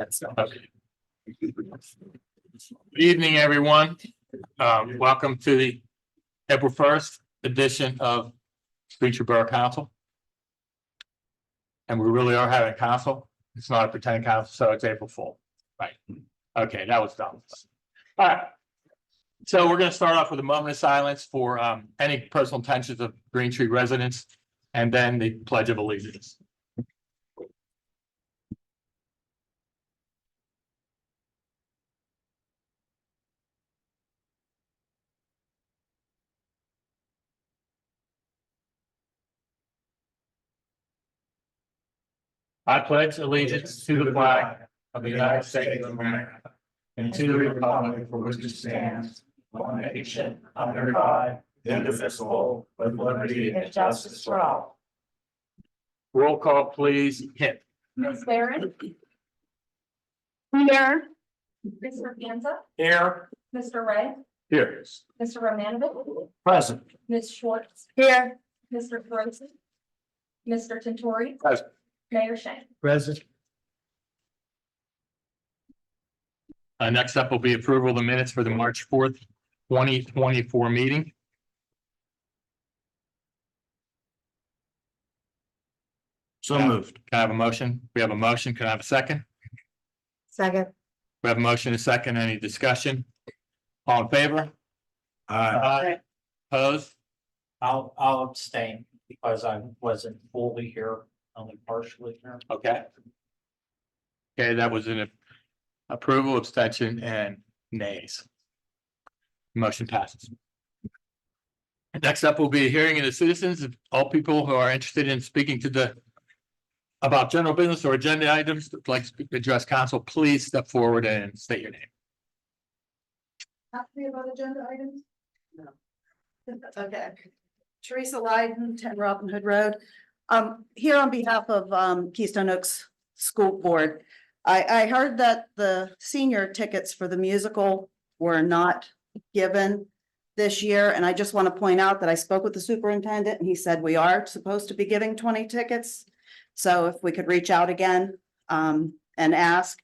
Okay. Good evening, everyone. Welcome to the April 1st edition of Green Tree Borough Council. And we really are having a council. It's not a pretend council, so it's April Fool. Right. Okay, that was dumb. All right. So we're going to start off with a moment of silence for any personal intentions of Green Tree residents, and then the Pledge of Allegiance. I pledge allegiance to the flag of the United States of America and to the republic for which it stands, one nation, under God, indivisible, with liberty and justice for all. Roll call, please. Hit. Ms. Barron? Here. Mr. Panza? Here. Mr. Ray? Here. Mr. Romanovic? Present. Ms. Schwartz? Here. Mr. Ferguson? Mr. Tintori? Present. Mayor Shane? Present. Next up will be approval of the minutes for the March 4th, 2024 meeting. So moved. Can I have a motion? We have a motion. Can I have a second? Second. We have a motion, a second. Any discussion? All in favor? Aye. Opposed? I'll abstain because I wasn't fully here, only partially here. Okay. Okay, that was an approval, abstention, and nays. Motion passes. Next up will be a hearing of the citizens. All people who are interested in speaking to about general business or agenda items that would like to address council, please step forward and state your name. Have to be about agenda items? No. Okay. Teresa Lyden, 10 Robin Hood Road. Here on behalf of Keystone Oaks School Board. I heard that the senior tickets for the musical were not given this year, and I just want to point out that I spoke with the superintendent and he said we are supposed to be giving 20 tickets. So if we could reach out again and ask.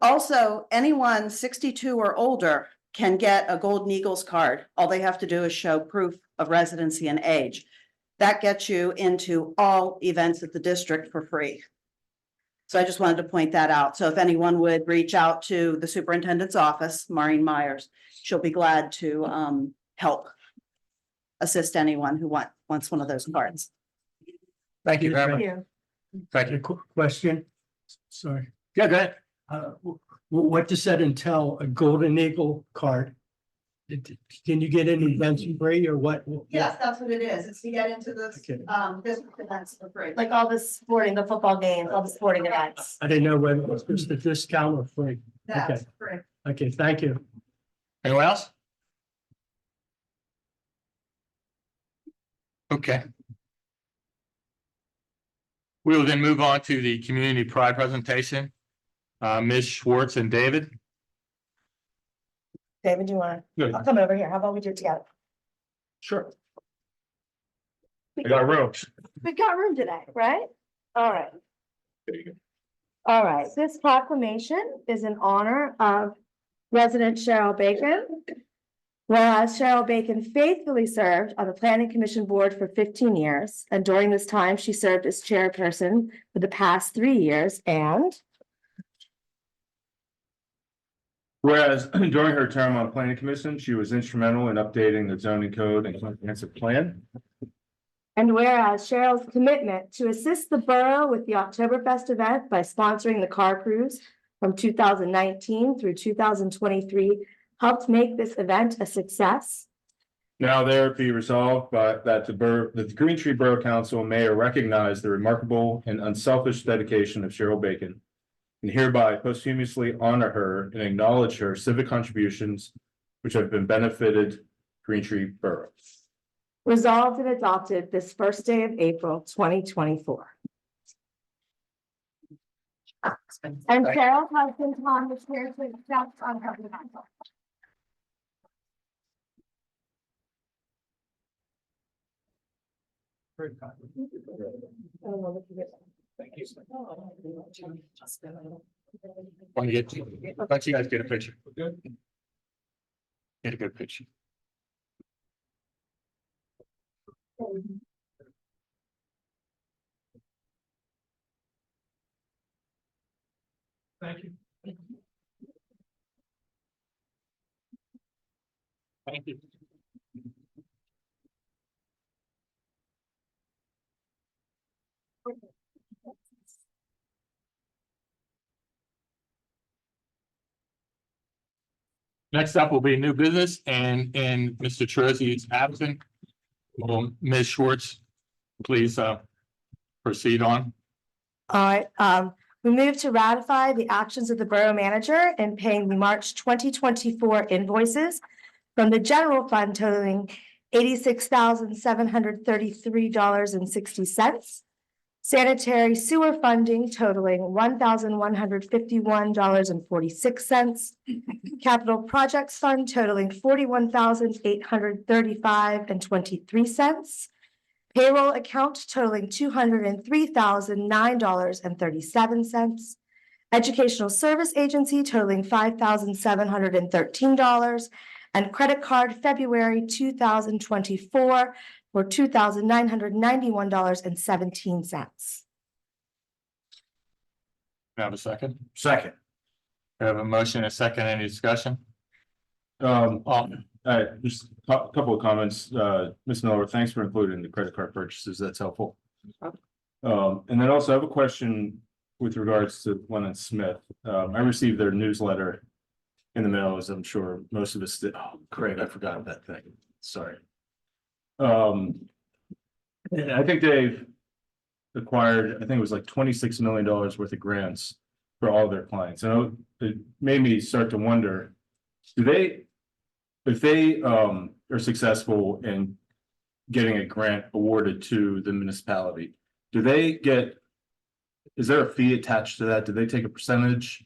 Also, anyone 62 or older can get a Golden Eagles card. All they have to do is show proof of residency and age. That gets you into all events at the district for free. So I just wanted to point that out. So if anyone would reach out to the superintendent's office, Maureen Myers, she'll be glad to help assist anyone who wants one of those cards. Thank you very much. Thank you. Question, sorry. Yeah, go ahead. What does that entail, a Golden Eagle card? Can you get any events free or what? Yes, that's what it is. It's to get into the Okay. district events for free. Like all the sporting, the football games, all the sporting events. I didn't know whether it was just a discount or free. That's free. Okay, thank you. Anyone else? Okay. We will then move on to the community pride presentation. Ms. Schwartz and David. David, do you want Good. to? I'll come over here. How about we do it together? Sure. We got room. We've got room today, right? All right. There you go. All right. This proclamation is in honor of resident Cheryl Bacon. Whereas Cheryl Bacon faithfully served on the Planning Commission Board for 15 years, and during this time, she served as chairperson for the past 3 years, and Whereas during her term on planning commission, she was instrumental in updating the zoning code and comprehensive plan. whereas Cheryl's commitment to assist the borough with the Oktoberfest event by sponsoring the car cruise from 2019 through 2023 helped make this event a success. Now there be resolved that the Green Tree Borough Council and Mayor recognize the remarkable and unselfish dedication of Cheryl Bacon, and hereby posthumously honor her and acknowledge her civic contributions which have been benefited Green Tree Borough. Resolved and adopted this first day of April 2024. And Cheryl has been on the chair to accept on her behalf. Thank you. Want to get, let you guys get a picture. Get a good picture. Thank you. Thank you. Next up will be new business and Mr. Teresi is absent. Ms. Schwartz, please proceed on. All right, we move to ratify the actions of the borough manager in paying the March 2024 invoices from the general fund totaling $86,733.60. Sanitary sewer funding totaling $1,151.46. Capital projects fund totaling $41,835.23. Payroll account totaling $203,009.37. Educational service agency totaling $5,713. And credit card February 2024 for $2,991.17. Have a second? Second. We have a motion, a second, any discussion? Just a couple of comments. Ms. Miller, thanks for including the credit card purchases. That's helpful. And then also I have a question with regards to Lennon Smith. I received their newsletter in the mail, as I'm sure most of us did. Oh, great, I forgot that thing. Sorry. And I think they've acquired, I think it was like $26 million worth of grants for all their clients. And it made me start to wonder, if they are successful in getting a grant awarded to the municipality, is there a fee attached to that? Do they take a percentage?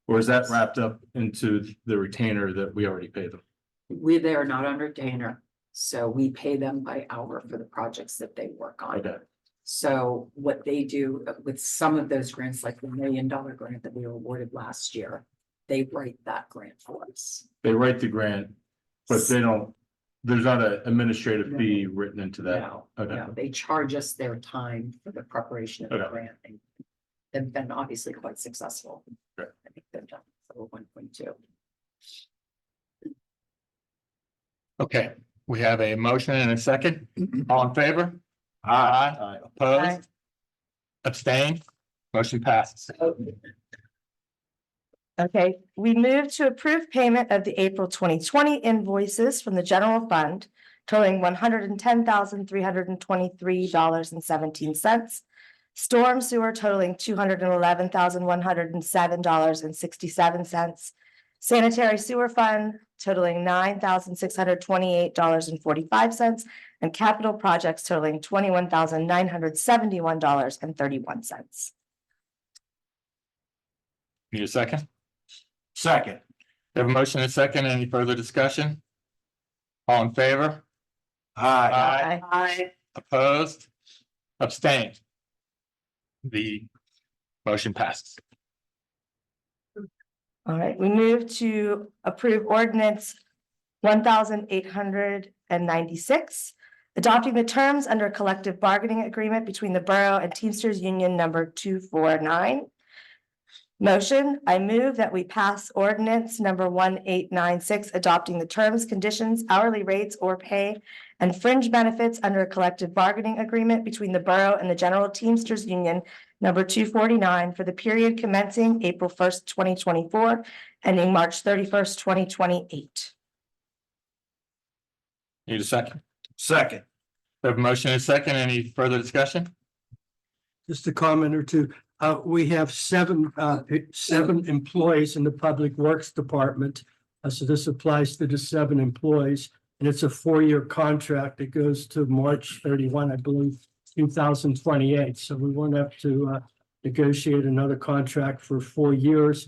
Or is that wrapped up into the retainer that we already pay them? They are not on retainer, so we pay them by hour for the projects that they work on. Okay. So what they do with some of those grants, like the $1 million grant that we were awarded last year, they write that grant for us. They write the grant, but there's not an administrative fee written into that. No, Okay. no, they charge us their time for the preparation of the Okay. grant. And they've been obviously quite successful. Okay. I think they've done over 1.2. Okay, we have a motion and a second. All in favor? Aye. Opposed? Abstained? Motion passes. Okay, we move to approve payment of the April 2020 invoices from the general fund totaling $110,323.17. Storm sewer totaling $211,107.67. Sanitary sewer fund totaling $9,628.45. And capital projects totaling $21,971.31. Need a second? Second. We have a motion and a second. Any further discussion? All in favor? Aye. Aye. Opposed? Abstained? The motion passes. All right, we move to approve ordinance 1,896. Adopting the terms under a collective bargaining agreement between the Borough and Teamsters Union number 249. Motion, I move that we pass ordinance number 1896, adopting the terms, conditions, hourly rates, or pay and fringe benefits under a collective bargaining agreement between the Borough and the General Teamsters Union number 249 for the period commencing April 1st, 2024, ending March 31st, 2028. Need a second? Second. We have a motion and a second. Any further discussion? Just a comment or two. We have seven employees in the Public Works Department. So this applies to the 7 employees, and it's a 4-year contract that goes to March 31, I believe, 2028. So we won't have to negotiate another contract for 4 years.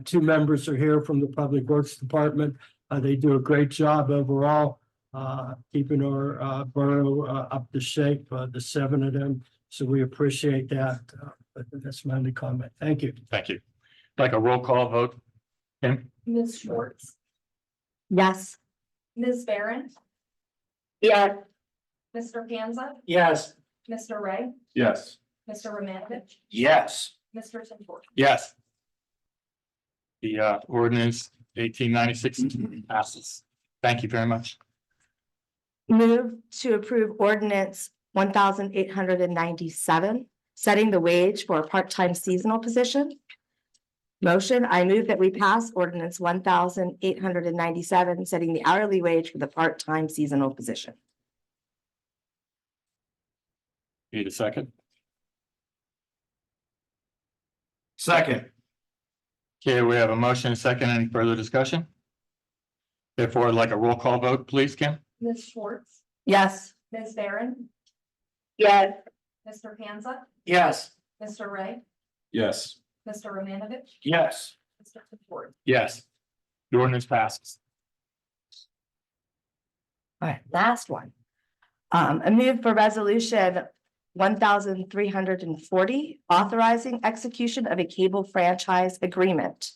2 members are here from the Public Works Department. They do a great job overall, keeping our borough up to shape, the 7 of them. So we appreciate that. But that's my only comment. Thank you. Thank you. like a roll call vote. Kim? Ms. Schwartz, Yes. Ms. Barron, Yes. Mr. Panza, Yes. Mr. Ray, Yes. Mr. Romanovich, Yes. Mr. Tintor. Yes. The ordinance 1896 passes. Thank you very much. Move to approve ordinance 1897, setting the wage for a part-time seasonal position. Motion, I move that we pass ordinance 1897, setting the hourly wage for the part-time seasonal position. Need a second? Second. Okay, we have a motion and a second. Any further discussion? Therefore, like a roll call vote, please, Kim? Ms. Schwartz, Yes. Ms. Barron, Yes. Mr. Panza, Yes. Mr. Ray, Yes. Mr. Romanovich, Yes. Mr. Tintor. Yes. The ordinance passes. All right, last one. A move for resolution 1340, authorizing execution of a cable franchise agreement.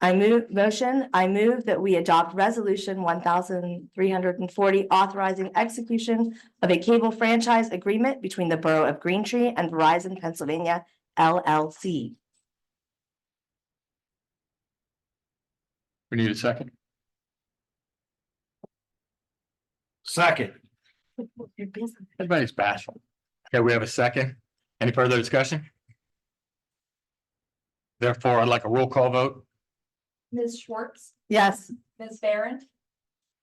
I move that we adopt resolution 1340, authorizing execution of a cable franchise agreement between the Borough of Green Tree and Verizon Pennsylvania LLC. We need a second. Second. Everybody's bashful. Okay, we have a second. Any further discussion? Therefore, I'd like a roll call vote. Ms. Schwartz, Yes. Ms. Barron,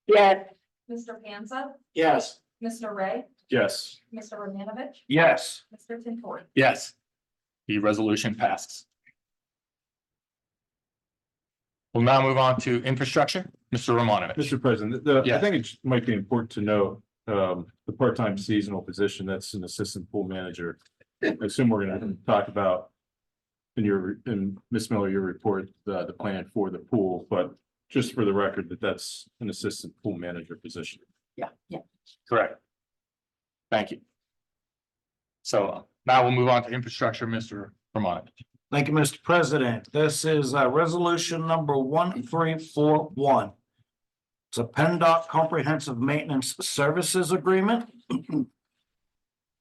Yes. Mr. Panza, Yes. Mr. Ray, Yes. Mr. Romanovich, Yes. Mr. Tintor. Yes. The resolution passes. We'll now move on to infrastructure. Mr. Romanovich. Mr. President, I Yeah. think it might be important to know, the part-time seasonal position, that's an assistant pool manager. I assume we're gonna talk about in Ms. Miller, your report, the plan for the pool, but just for the record, that's an assistant pool manager position. Yeah. Correct. Thank you. So now we'll move on to infrastructure, Mr. Romanovich. Thank you, Mr. President. This is resolution number 1341. It's a PennDOT Comprehensive Maintenance Services Agreement.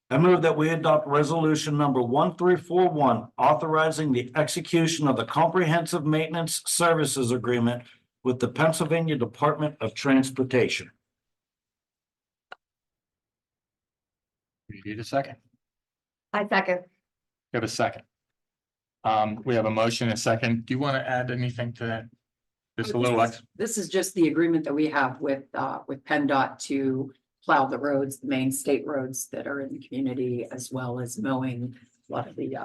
I move that we adopt resolution number 1341, authorizing the execution of the Comprehensive Maintenance Services Agreement with the Pennsylvania Department of Transportation. We need a second. I second. We have a second. We have a motion, and a second. Do you want to add anything to that? Just a little extra. This is just the agreement that we have with PennDOT to plow the roads, the main state roads that are in the community, as well as mowing a lot of the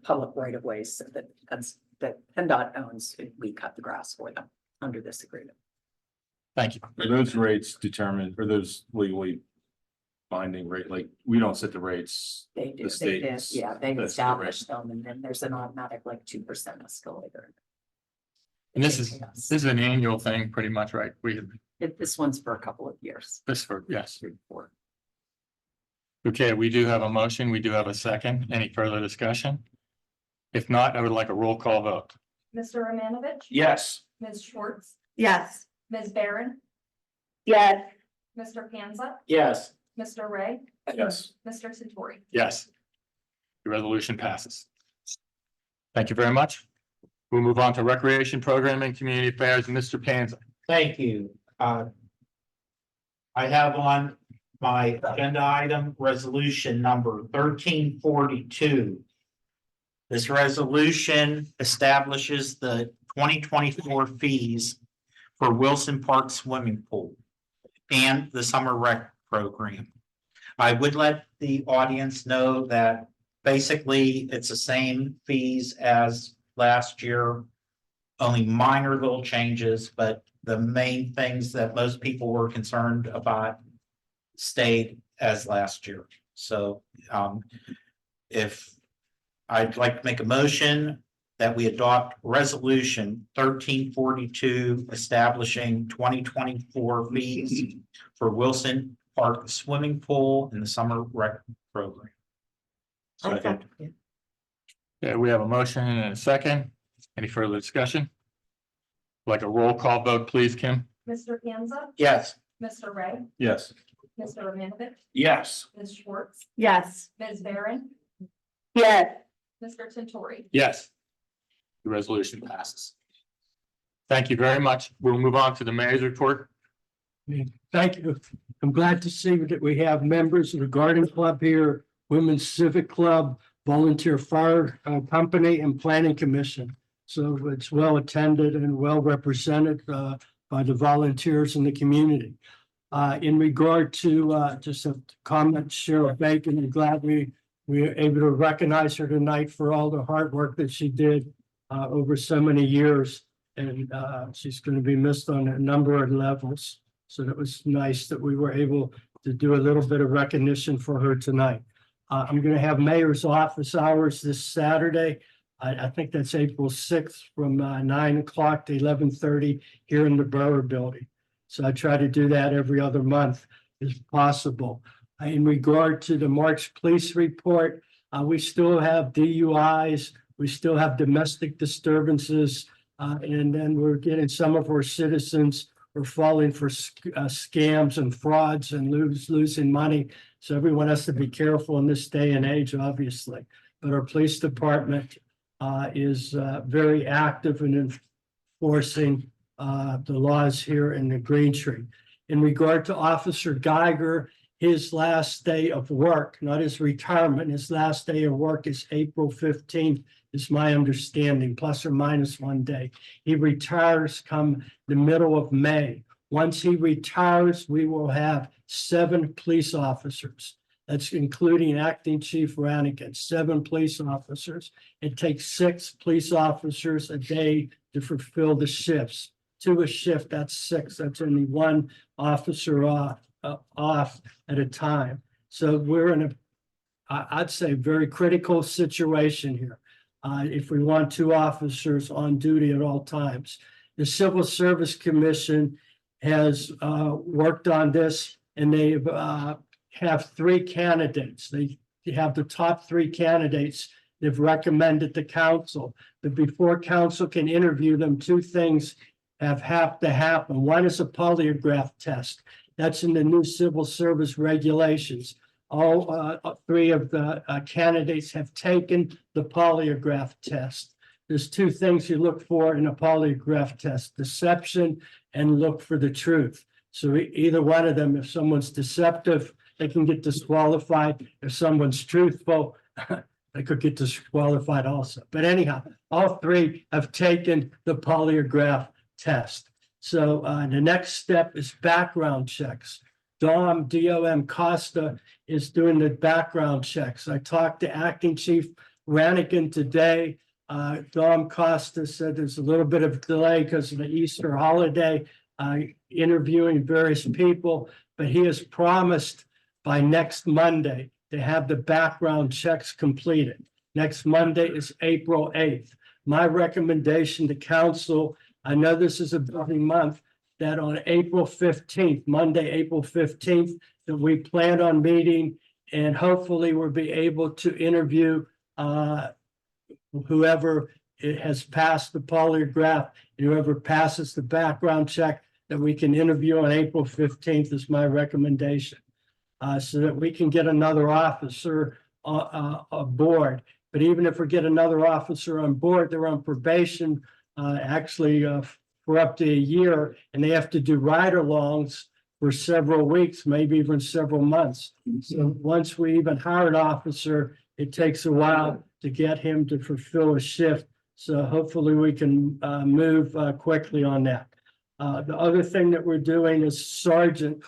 public right of ways that PennDOT owns. We cut the grass for them under this agreement. Thank you. Are those rates determined, or those legally binding rate, like, we don't set the rates? They do, The they did, state yeah, they sets the establish rate. them, and then there's an automatic like 2% escalator. And this is an annual thing, pretty much, right? This one's for a couple of years. Yes. Okay, we do have a motion. We do have a second. Any further discussion? If not, I would like a roll call vote. Mr. Romanovich, Yes. Ms. Schwartz, Yes. Ms. Barron, Yes. Mr. Panza, Yes. Mr. Ray, Yes. Mr. Tintor. Yes. The resolution passes. Thank you very much. We'll move on to recreation programming, community affairs, Mr. Panza. Thank you. I have on my agenda item, resolution number 1342. This resolution establishes the 2024 fees for Wilson Park Swimming Pool and the summer rec program. I would let the audience know that basically it's the same fees as last year, only minor little changes, but the main things that most people were concerned about stayed as last year. So if I'd like to make a motion that we adopt resolution 1342 establishing 2024 fees for Wilson Park Swimming Pool and the summer rec program. Second. We Okay, we have a motion and a second. Any further discussion? Like a roll call vote, please, Kim? Mr. Panza, Yes. Mr. Ray, Yes. Mr. Romanovich, Yes. Ms. Schwartz, Yes. Ms. Barron, Yes. Mr. Tintori. Yes. The resolution passes. Thank you very much. We'll move on to the mayor's report. Thank you. I'm glad to see that we have members of the Garden Club here, Women's Civic Club, Volunteer Fire Company, and Planning Commission. So it's well attended and well represented by the volunteers in the community. In regard to just a comment, Cheryl Bacon, I'm glad we were able to recognize her tonight for all the hard work that she did over so many years. And she's going to be missed on a number of levels. So that was nice that we were able to do a little bit of recognition for her tonight. I'm going to have mayor's office hours this Saturday. I think that's April 6th from 9 o'clock to 11:30 here in the Borough Building. So I try to do that every other month if possible. In regard to the March police report, we still have DUIs, we still have domestic disturbances, and then we're getting some of our citizens are falling for scams and frauds and losing money. So everyone has to be careful in this day and age, obviously. But our police department is very active in enforcing the laws here in the Green Tree. In regard to Officer Geiger, his last day of work, not his retirement, his last day of work is April 15th, is my understanding, plus or minus 1 day. He retires come the middle of May. Once he retires, we will have 7 police officers. That's including Acting Chief Rannigan, 7 police officers. It takes 6 police officers a day to fulfill the shifts. 2 a shift, that's 6. That's only 1 officer off at a time. So we're in a, I'd say, very critical situation here. If we want 2 officers on duty at all times. The Civil Service Commission has worked on this, and they have 3 candidates. They have the top 3 candidates they've recommended to council. But before council can interview them, 2 things have to happen. One is a polygraph test. That's in the new civil service regulations. All 3 of the candidates have taken the polygraph test. There's 2 things you look for in a polygraph test: deception and look for the truth. So either one of them, if someone's deceptive, they can get disqualified. If someone's truthful, they could get disqualified also. But anyhow, all 3 have taken the polygraph test. So the next step is background checks. DOM Costa is doing the background checks. I talked to Acting Chief Rannigan today. Dom Costa said there's a little bit of delay because of the Easter holiday, interviewing various people, but he has promised by next Monday to have the background checks completed. Next Monday is April 8th. My recommendation to council, I know this is a busy month, that on April 15th, Monday, April 15th, that we plan on meeting, and hopefully we'll be able to interview whoever has passed the polygraph, and whoever passes the background check, that we can interview on April 15th is my recommendation. So that we can get another officer aboard. But even if we get another officer on board, they're on probation, for up to a year, and they have to do ride-alongs for several weeks, maybe even several months. So once we even hire an officer, it takes a while to get him to fulfill a shift. So hopefully we can move quickly on that. The other thing that we're doing is sergeant.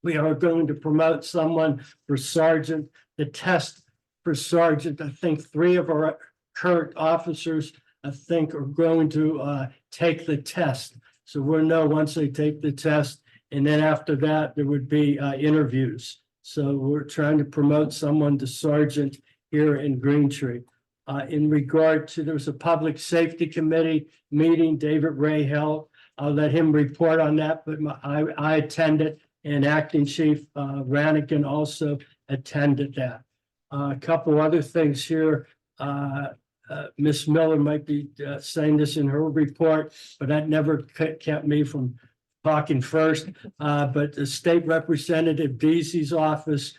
We are going to promote someone for sergeant. The test for sergeant, I think 3 of our current officers, I think, are going to take the test. So we'll know once they take the test, and then after that, there would be interviews. So we're trying to promote someone to sergeant here in Green Tree. In regard to, there was a public safety committee meeting David Ray held. I'll let him report on that, but I attended, and Acting Chief Rannigan also attended that. A couple other things here. Miss Miller might be saying this in her report, but that never kept me from talking first. But the State Representative Deasy's office,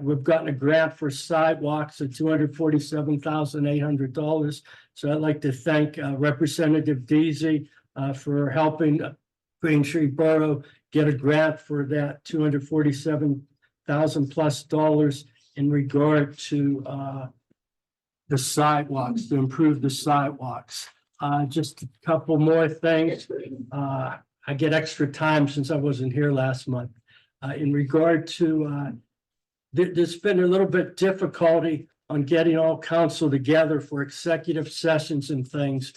we've gotten a grant for sidewalks of $247,800. So I'd like to thank Representative Deasy for helping Green Tree Borough get a grant for that $247,000+ in regard to the sidewalks, to improve the sidewalks. Just a couple more things. I get extra time since I wasn't here last month. In regard to, there's been a little bit difficulty on getting all council together for executive sessions and things.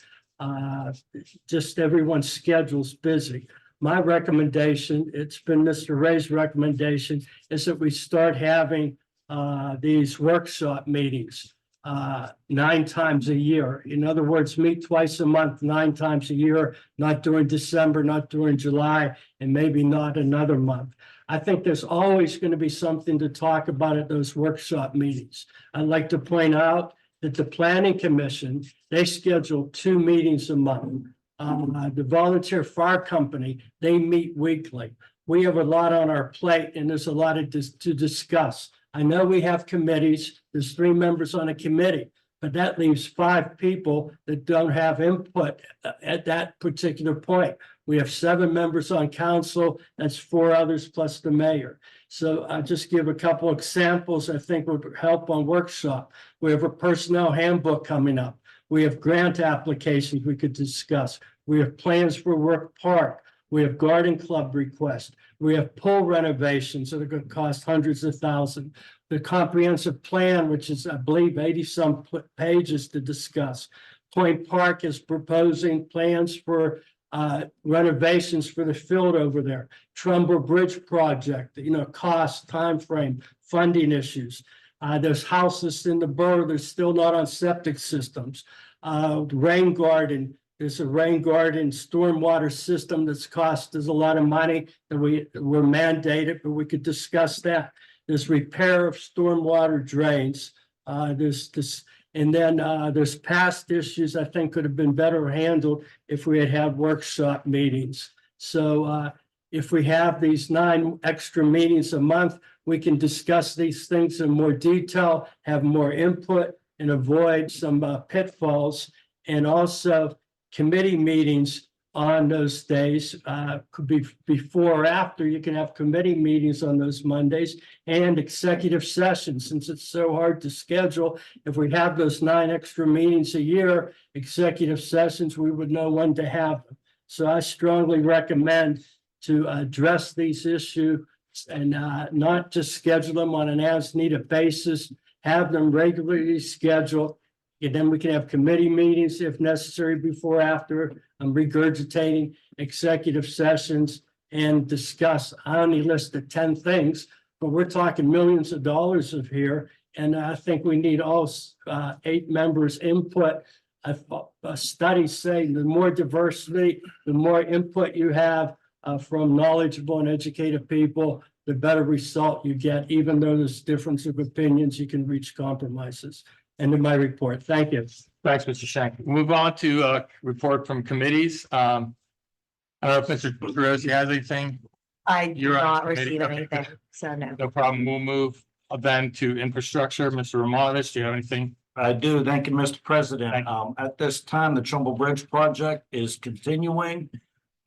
Just everyone's schedule's busy. My recommendation, it's been Mr. Ray's recommendation, is that we start having these workshop meetings 9 times a year. In other words, meet twice a month, 9 times a year, not during December, not during July, and maybe not another month. I think there's always going to be something to talk about at those workshop meetings. I'd like to point out that the Planning Commission, they schedule 2 meetings a month. The Volunteer Fire Company, they meet weekly. We have a lot on our plate and there's a lot to discuss. I know we have committees, there's 3 members on a committee, but that leaves 5 people that don't have input at that particular point. We have 7 members on council, that's 4 others plus the mayor. So I'll just give a couple examples I think would help on workshop. We have a personnel handbook coming up. We have grant applications we could discuss. We have plans for Work Park. We have garden club requests. We have pool renovations that are going to cost hundreds of thousands. The comprehensive plan, which is, I believe, 80-some pages to discuss. Point Park is proposing plans for renovations for the field over there. Trumbull Bridge project, cost, time frame, funding issues. There's houses in the borough that's still not on septic systems. Rain garden. There's a rain garden stormwater system that's cost us a lot of money that we're mandated, but we could discuss that. There's repair of stormwater drains. There's this, and then there's past issues I think could have been better handled if we had workshop meetings. So if we have these 9 extra meetings a month, we can discuss these things in more detail, have more input, and avoid some pitfalls. And also, committee meetings on those days could be before or after. You can have committee meetings on those Mondays and executive sessions. Since it's so hard to schedule, if we have those 9 extra meetings a year, executive sessions, we would know when to have them. So I strongly recommend to address these issues and not just schedule them on an as-needed basis, have them regularly scheduled. And then we can have committee meetings if necessary before, after. I'm regurgitating executive sessions and discuss. I only listed 10 things, but we're talking millions of dollars of here. And I think we need all 8 members' input. Studies say the more diversity, the more input you have from knowledgeable and educated people, the better result you get. Even though there's difference of opinions, you can reach compromises. End of my report. Thank you. Thanks, Mr. Shank. Move on to report from committees. I don't know if Mr. Rossi has anything. I did You're on not committee, receive okay. anything, so no. No problem. We'll move then to infrastructure. Mr. Romanovich, do you have anything? I do. Thank you, Mr. President. Thank At this time, the Trumbull Bridge project is continuing.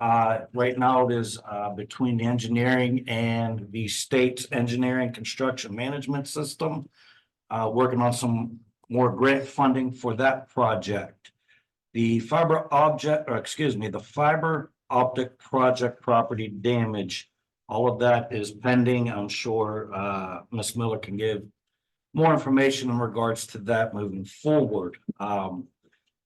Right now it is between the engineering and the state's engineering construction management system. Working on some more grant funding for that project. The fiber optic project property damage, all of that is pending. I'm sure Ms. Miller can give more information in regards to that moving forward.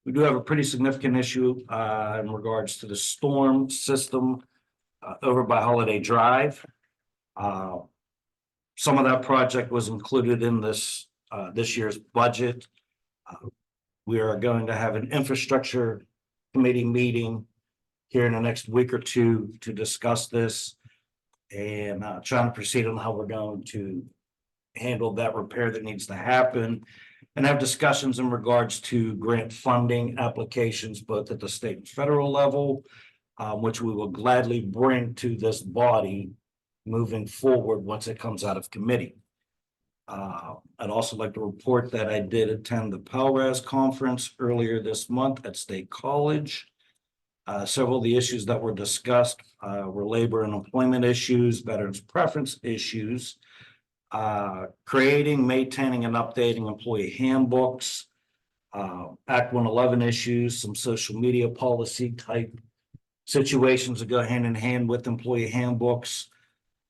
We do have a pretty significant issue in regards to the storm system over by Holiday Drive. Some of that project was included in this year's budget. We are going to have an infrastructure committee meeting here in the next week or 2 to discuss this and trying to proceed on how we're going to handle that repair that needs to happen. and have discussions in regards to grant funding applications, both at the state and federal level, which we will gladly bring to this body moving forward once it comes out of committee. I'd also like to report that I did attend the PELRAS conference earlier this month at State College. Several of the issues that were discussed were labor and employment issues, veterans preference issues, creating, maintaining, and updating employee handbooks, Act 111 issues, some social media policy type situations that go hand in hand with employee handbooks,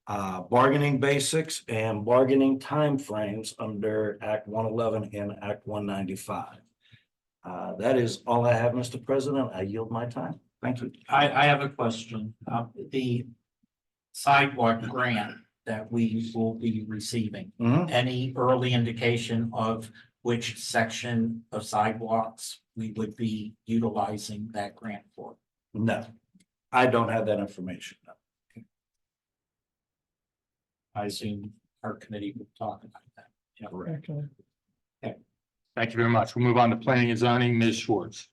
bargaining basics and bargaining timeframes under Act 111 and Act 195. That is all I have, Mr. President. I yield my time. Thank you. I have a question. The sidewalk grant that we will be receiving, any early indication of which section of sidewalks we would be utilizing that grant for? No, I don't have that information. I assume our committee will talk about that. Yeah. Correct. Thank you very much. We'll move on to planning and zoning, Ms. Schwartz.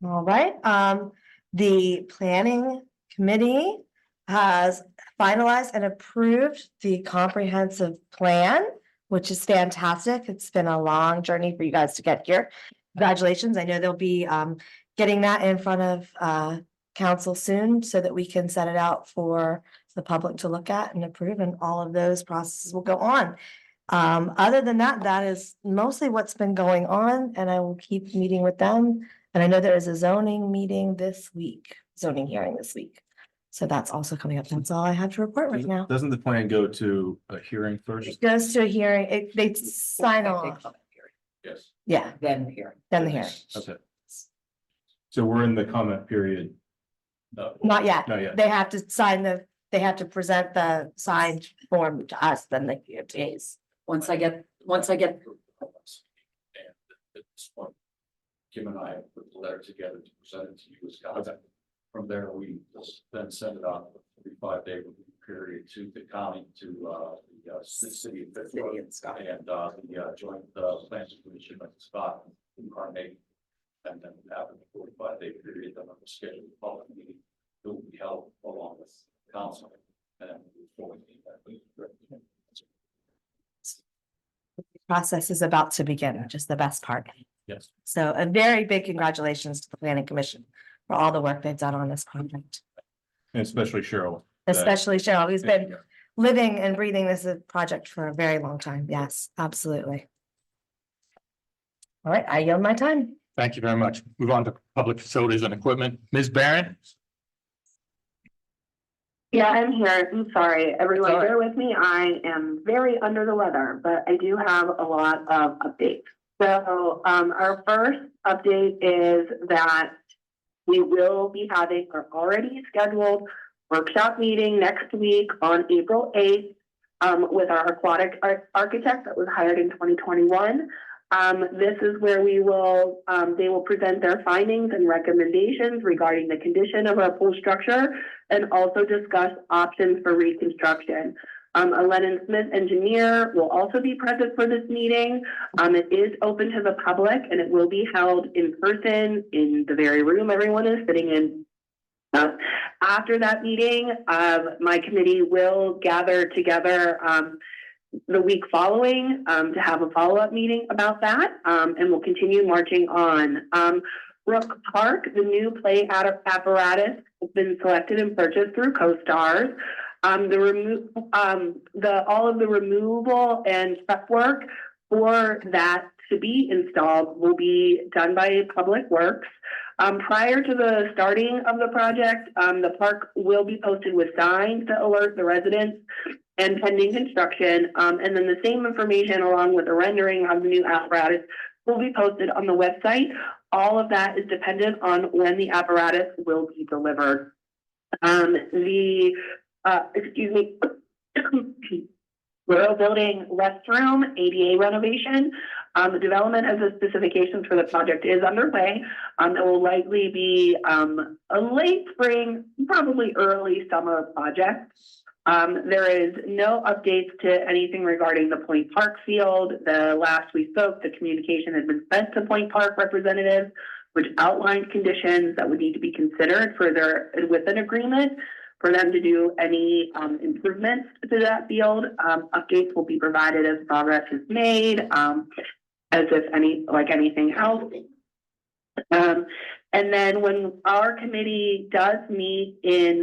All right, the planning committee has finalized and approved the comprehensive plan, which is fantastic. It's been a long journey for you guys to get here. Congratulations. I know they'll be getting that in front of council soon so that we can set it out for the public to look at and approve, and all of those processes will go on. Other than that, that is mostly what's been going on, and I will keep meeting with them. And I know there is a zoning meeting this week, zoning hearing this week. So that's also coming up. That's all I have to report right now. Doesn't the plan go to a hearing first? It goes to a hearing, they sign off, Yes. yeah, Then here. then the hearing. Okay. So we're in the comment period. Not yet. Not yet. They have to sign they have to present the signed form to us, then the days. Once I get, Kim and I put the letter together to present it to you as comment. From there, we then send it out for 45-day review period to the county, to the city of Pittsburgh, and the joint plans commission of Scott incarnate. And then after the 45-day period, then on the schedule of public meeting, it will be held along with council. And then Process is about to begin, which is the best part. Yes. So a very big congratulations to the planning commission for all the work they've done on this project, And especially Cheryl. especially Cheryl, who's been living and breathing this project for a very long time. Yes, absolutely. All right, I yield my time. Thank you very much. Move on to public facilities and equipment. Ms. Barron? Yeah, I'm here. I'm sorry, everyone, Sorry. bear with me. I am very under the weather, but I do have a lot of updates. So, our first update is that we will be having our already scheduled workshop meeting next week on April 8th, with our aquatic architect that was hired in 2021. This is where they will present their findings and recommendations regarding the condition of our pool structure and also discuss options for reconstruction. A Lennon Smith engineer will also be present for this meeting. It is open to the public and it will be held in person in the very room everyone is sitting in. After that meeting, my committee will gather together the week following to have a follow-up meeting about that, and we'll continue marching on. Brook Park, the new play apparatus has been selected and purchased through CoStars. All of the removal and prep work for that to be installed will be done by Public Works. Prior to the starting of the project, the park will be posted with signs to alert the residents and pending construction. And then the same information along with the rendering of the new apparatus will be posted on the website. All of that is dependent on when the apparatus will be delivered. Borough building restroom ADA renovation. The development of the specifications for the project is underway. It will likely be a late spring, probably early summer project. There is no updates to anything regarding the Point Park field. The last we spoke, the communication had been sent to Point Park representatives, which outlined conditions that would need to be considered for their, with an agreement for them to do any improvements to that field. Updates will be provided as progress is made, as if anything else. And then when our committee does meet in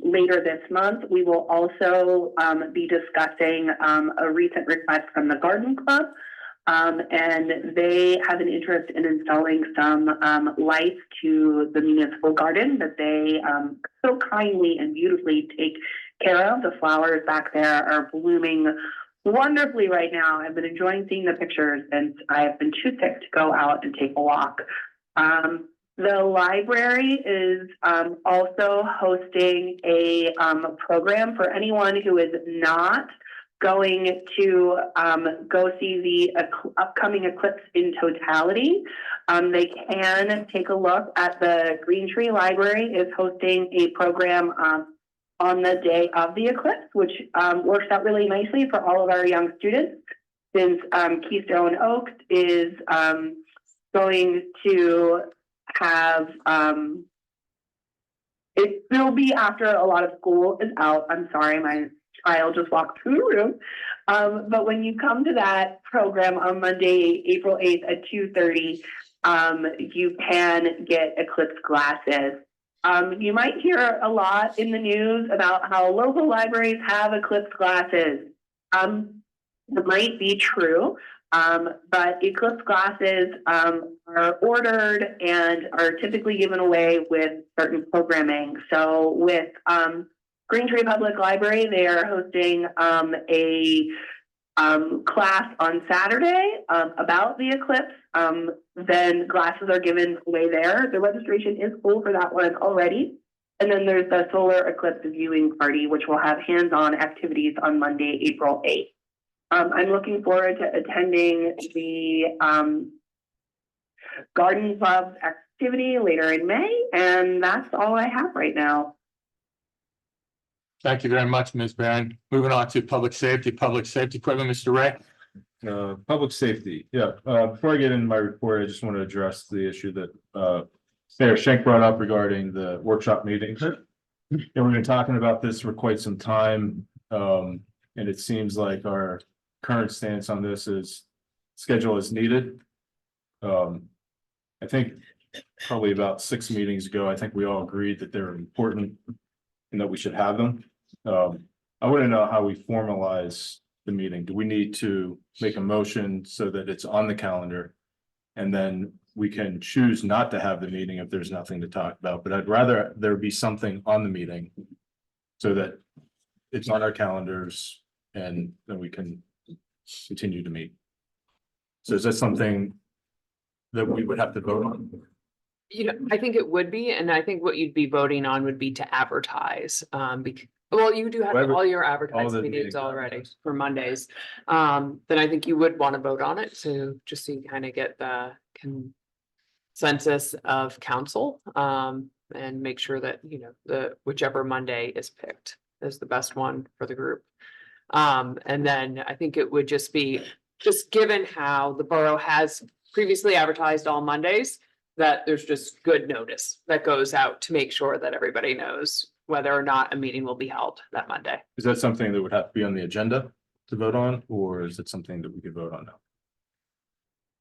later this month, we will also be discussing a recent request from the Garden Club. And they have an interest in installing some lights to the municipal garden that they so kindly and beautifully take care of. The flowers back there are blooming wonderfully right now. I've been enjoying seeing the pictures, and I've been too sick to go out and take a walk. The library is also hosting a program for anyone who is not going to go see the upcoming eclipse in totality. They can take a look at the Green Tree Library is hosting a program on the day of the eclipse, which works out really nicely for all of our young students, since Keystone Oaks is going to have it will be after a lot of school is out. I'm sorry, my child just walked through the room. But when you come to that program on Monday, April 8th at 2:30, you can get eclipse glasses. You might hear a lot in the news about how local libraries have eclipse glasses. It might be true, but eclipse glasses are ordered and are typically given away with certain programming. So with Green Tree Public Library, they are hosting a class on Saturday about the eclipse. Then glasses are given away there. The registration is full for that one already. And then there's the solar eclipse viewing party, which will have hands-on activities on Monday, April 8th. I'm looking forward to attending the Garden Club activity later in May, and that's all I have right now. Thank you very much, Ms. Barron. Moving on to public safety equipment, Mr. Ray. Public safety, yeah. Before I get into my report, I just want to address the issue that Mayor Schenk brought up regarding the workshop meetings. And we've been talking about this for quite some time. And it seems like our current stance on this is schedule as needed. I think probably about 6 meetings ago, I think we all agreed that they're important and that we should have them. I want to know how we formalize the meeting. Do we need to make a motion so that it's on the calendar? And then we can choose not to have the meeting if there's nothing to talk about, but I'd rather there be something on the meeting so that it's on our calendars and then we can continue to meet. So is that something that we would have to vote on? You know, I think it would be, and I think what you'd be voting on would be to advertise, well, you do have all your advertised the meetings meetings already for Mondays. Then I think you would want to vote on it, so just so you kind of get the consensus of council, and make sure that, you know, the whichever Monday is picked is the best one for the group. And then I think it would just be, just given how the borough has previously advertised all Mondays, that there's just good notice that goes out to make sure that everybody knows whether or not a meeting will be held that Monday. Is that something that would have to be on the agenda to vote on, or is it something that we could vote on now?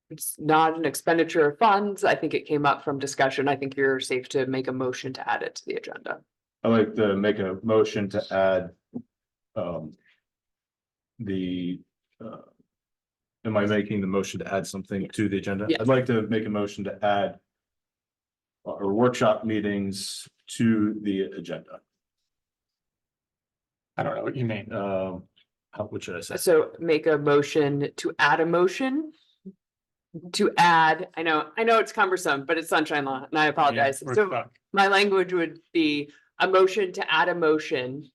It's not an expenditure of funds. I think it came up from discussion. I think you're safe to make a motion to add it to the agenda. I'd like to make a motion to add am I making the motion to add something to the agenda? Yes. I'd like to make a motion to add our workshop meetings to the agenda. I don't know what you mean. What should I say? So make a motion to add a motion. To add, I know it's cumbersome, but it's sunshine law, and I apologize. Yeah, we're So stuck. my language would be a motion to add a motion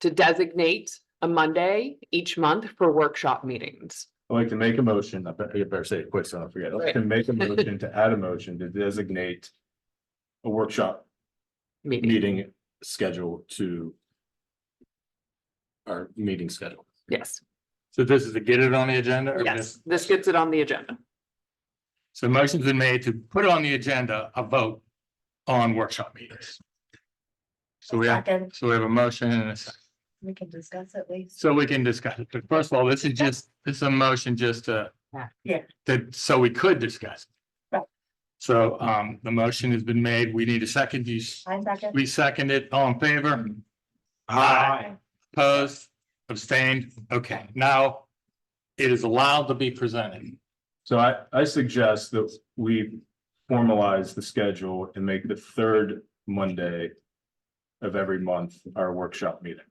to designate a Monday each month for workshop meetings. I'd like to make a motion, I better say it quick so I don't forget. I'd like to make a motion to add a motion to designate a workshop meeting schedule to our meeting schedule. Yes, So this is to get it on the agenda? or yes, just- this gets it on the agenda. So motion's been made to put on the agenda a vote on workshop meetings. So we have a motion and a second. We can discuss at least. So we can discuss it. But first of all, this is a motion just to. Yeah. So we could discuss. Right. So the motion has been made. We need a second. I second. We second it. All in favor? Aye. Opposed, abstained. Okay, now it is allowed to be presented. So I suggest that we formalize the schedule and make the third Monday of every month our workshop meeting.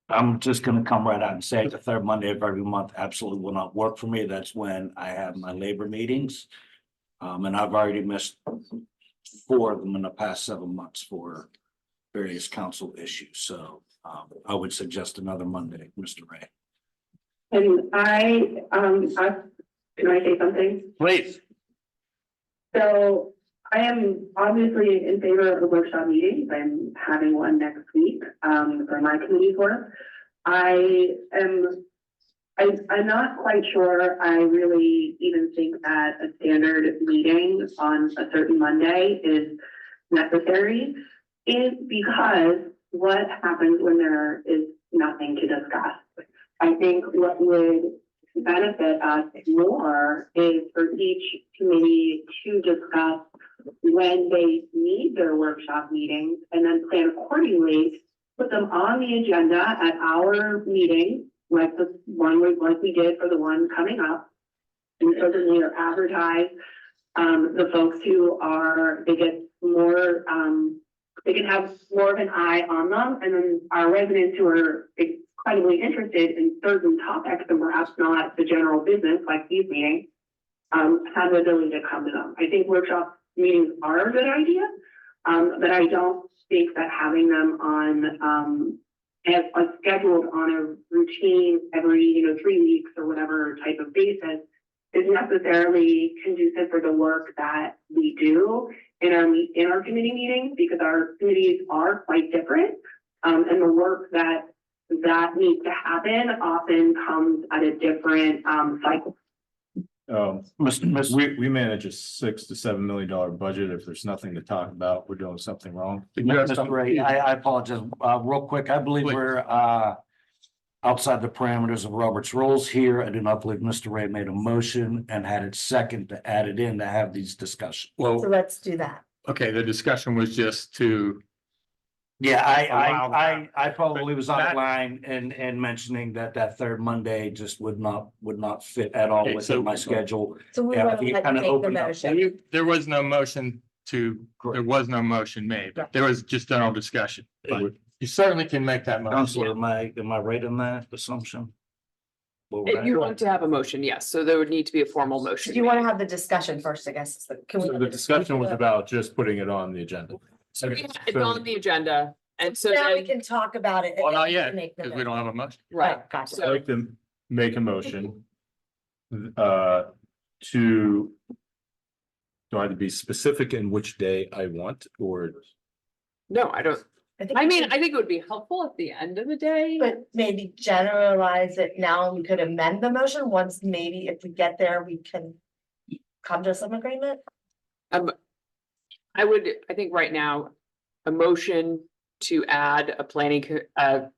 I'm just gonna come right out and say the third Monday of every month absolutely will not work for me. That's when I have my labor meetings. And I've already missed 4 of them in the past 7 months for various council issues. So I would suggest another Monday, Mr. Ray. And can I say something? Please. So I am obviously in favor of the workshop meetings. I'm having one next week for my committee's work. I'm not quite sure I really even think that a standard meeting on a certain Monday is necessary. Is because what happens when there is nothing to discuss? I think what would benefit us more is for each committee to discuss when they need their workshop meetings and then plan accordingly, put them on the agenda at our meeting, like the one like we did for the one coming up. And certainly are advertised, the folks who they get more, they can have more of an eye on them, and then our residents who are incredibly interested in certain topics and perhaps not the general business like these meetings, have the ability to come to them. I think workshop meetings are a good idea, but I don't think that having them on as scheduled on a routine every 3 weeks or whatever type of basis is necessarily conducive for the work that we do in our committee meetings, because our committees are quite different, and the work that needs to happen often comes at a different cycle. We manage a $6 to $7 million budget. If there's nothing to talk about, we're doing something wrong. Mr. Ray, I apologize, real quick. I believe we're outside the parameters of Robert's rules here. I do not believe Mr. Ray made a motion and had it second to add it in to have these discussions. Well, So let's do that. okay, the discussion was just to, Yeah, Allow that. I probably was out That- of line and mentioning that third Monday just would not fit at all Okay, so- within my schedule. So we Yeah, want you to let kinda you make the opened up. motion. there was no motion there was no motion made. There was just general discussion. But you certainly can make that Counselor, motion. am I right in that assumption? What would If I- you want to have a motion, yes, so there would need to be a formal motion. Do you want to have the discussion first, I guess? Can we? So the discussion was about just putting it on the agenda. So we had it on the agenda, and so Now we then, can talk about it. and Well, then not we yet, can make the because we don't motion. have a motion. right, Gotcha. I'd so, like to make a motion. To. Do I have to be specific in which day I want, or no, I don't, think I we mean, should- I think it would be helpful at the end of the day. But maybe generalize it now, and we could amend the motion once, maybe if we get there, we can come to some agreement. I think right now, a motion to add a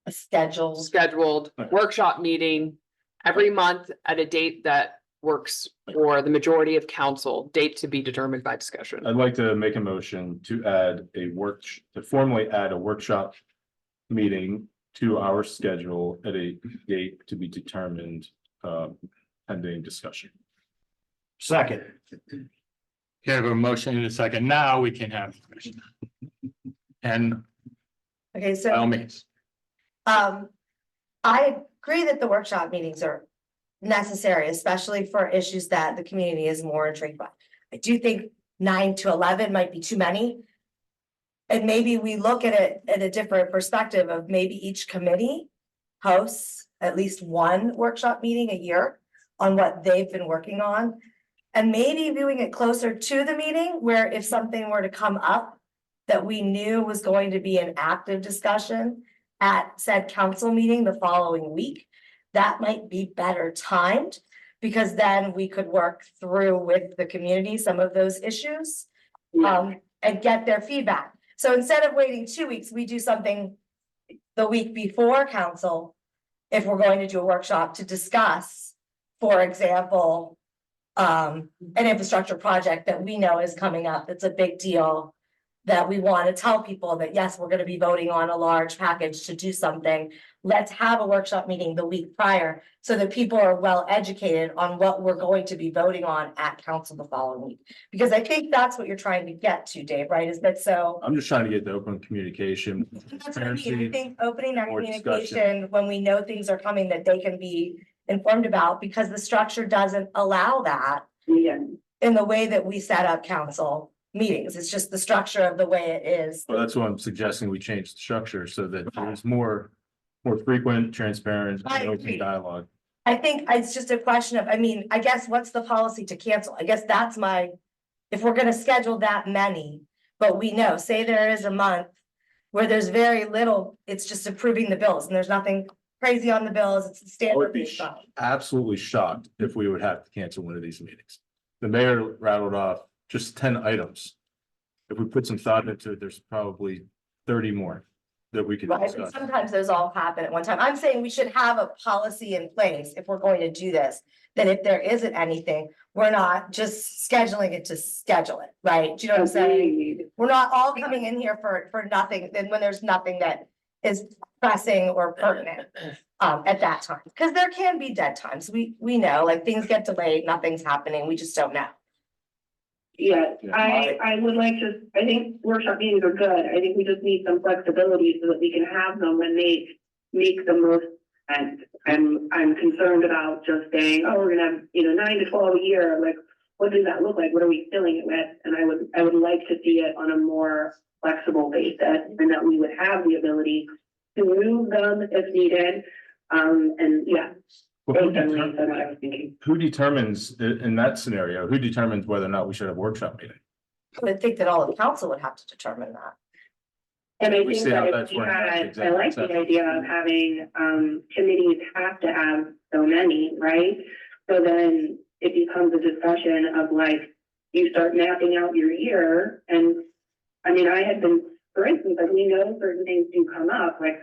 A schedule. scheduled Okay. workshop meeting every month at a date that works for the majority of council, date to be determined by discussion. I'd like to make a motion to formally add a workshop. Meeting to our schedule at a date to be determined, pending discussion. Second. You have a motion in a second. Now we can have discussion. And Okay, by all so, means, I agree that the workshop meetings are necessary, especially for issues that the community is more intrigued by. I do think 9 to 11 might be too many. And maybe we look at it at a different perspective of maybe each committee hosts at least one workshop meeting a year on what they've been working on. And maybe viewing it closer to the meeting, where if something were to come up that we knew was going to be an active discussion at said council meeting the following week, that might be better timed, because then we could work through with the community some of those issues. And get their feedback. So instead of waiting 2 weeks, we do something the week before council. If we're going to do a workshop to discuss, for example, an infrastructure project that we know is coming up, it's a big deal. That we want to tell people that, yes, we're gonna be voting on a large package to do something. Let's have a workshop meeting the week prior, so that people are well educated on what we're going to be voting on at council the following week. Because I think that's what you're trying to get to, Dave, right? Is that so? I'm just trying to get the open communication. That's what I mean. I transparency. think opening that more communication when we know things are coming that they can be informed about, because the structure doesn't allow that. Yeah. In the way that we set up council meetings. It's just the structure of the way it is. Well, that's why I'm suggesting we change the structure so that there's more frequent, transparent, I and agree. open dialogue. I think it's just a question of, I mean, I guess what's the policy to cancel? I guess that's my, if we're gonna schedule that many, but we know, say there is a month where there's very little, it's just approving the bills and there's nothing crazy on the bills, it's the I would standard. be stuff. absolutely shocked if we would have to cancel one of these meetings. The mayor rattled off just 10 items. If we put some thought into it, there's probably 30 more that we could Right, and discuss. sometimes those all happen at one time. I'm saying we should have a policy in place if we're going to do this. That if there isn't anything, we're not just scheduling it to schedule it, right? Do you know what I'm saying? We're not all coming in here for nothing, then when there's nothing that is pressing or pertinent. At that time, because there can be dead times. We know, like, things get delayed, nothing's happening, we just don't know. Yeah, Yeah. I would like to, I think workshop meetings are good. I think we just need some flexibility so that we can have them and make the most sense. I'm concerned about just saying, oh, we're gonna have, 9 to 12 a year, like, what does that look like? What are we filling it with? And I would like to see it on a more flexible basis, and that we would have the ability to move them if needed. And yeah. Well, who Based on what you deter- said, what I was thinking. who determines in that scenario, who determines whether or not we should have a workshop meeting? I think that all of council would have to determine that. And I We think see how that that's if we working out, had, I executive like the session. idea of having, committees have to have so many, right? So then it becomes a discussion of like, you start mapping out your year, and I mean, I had been, for instance, like, we know certain things do come up, like,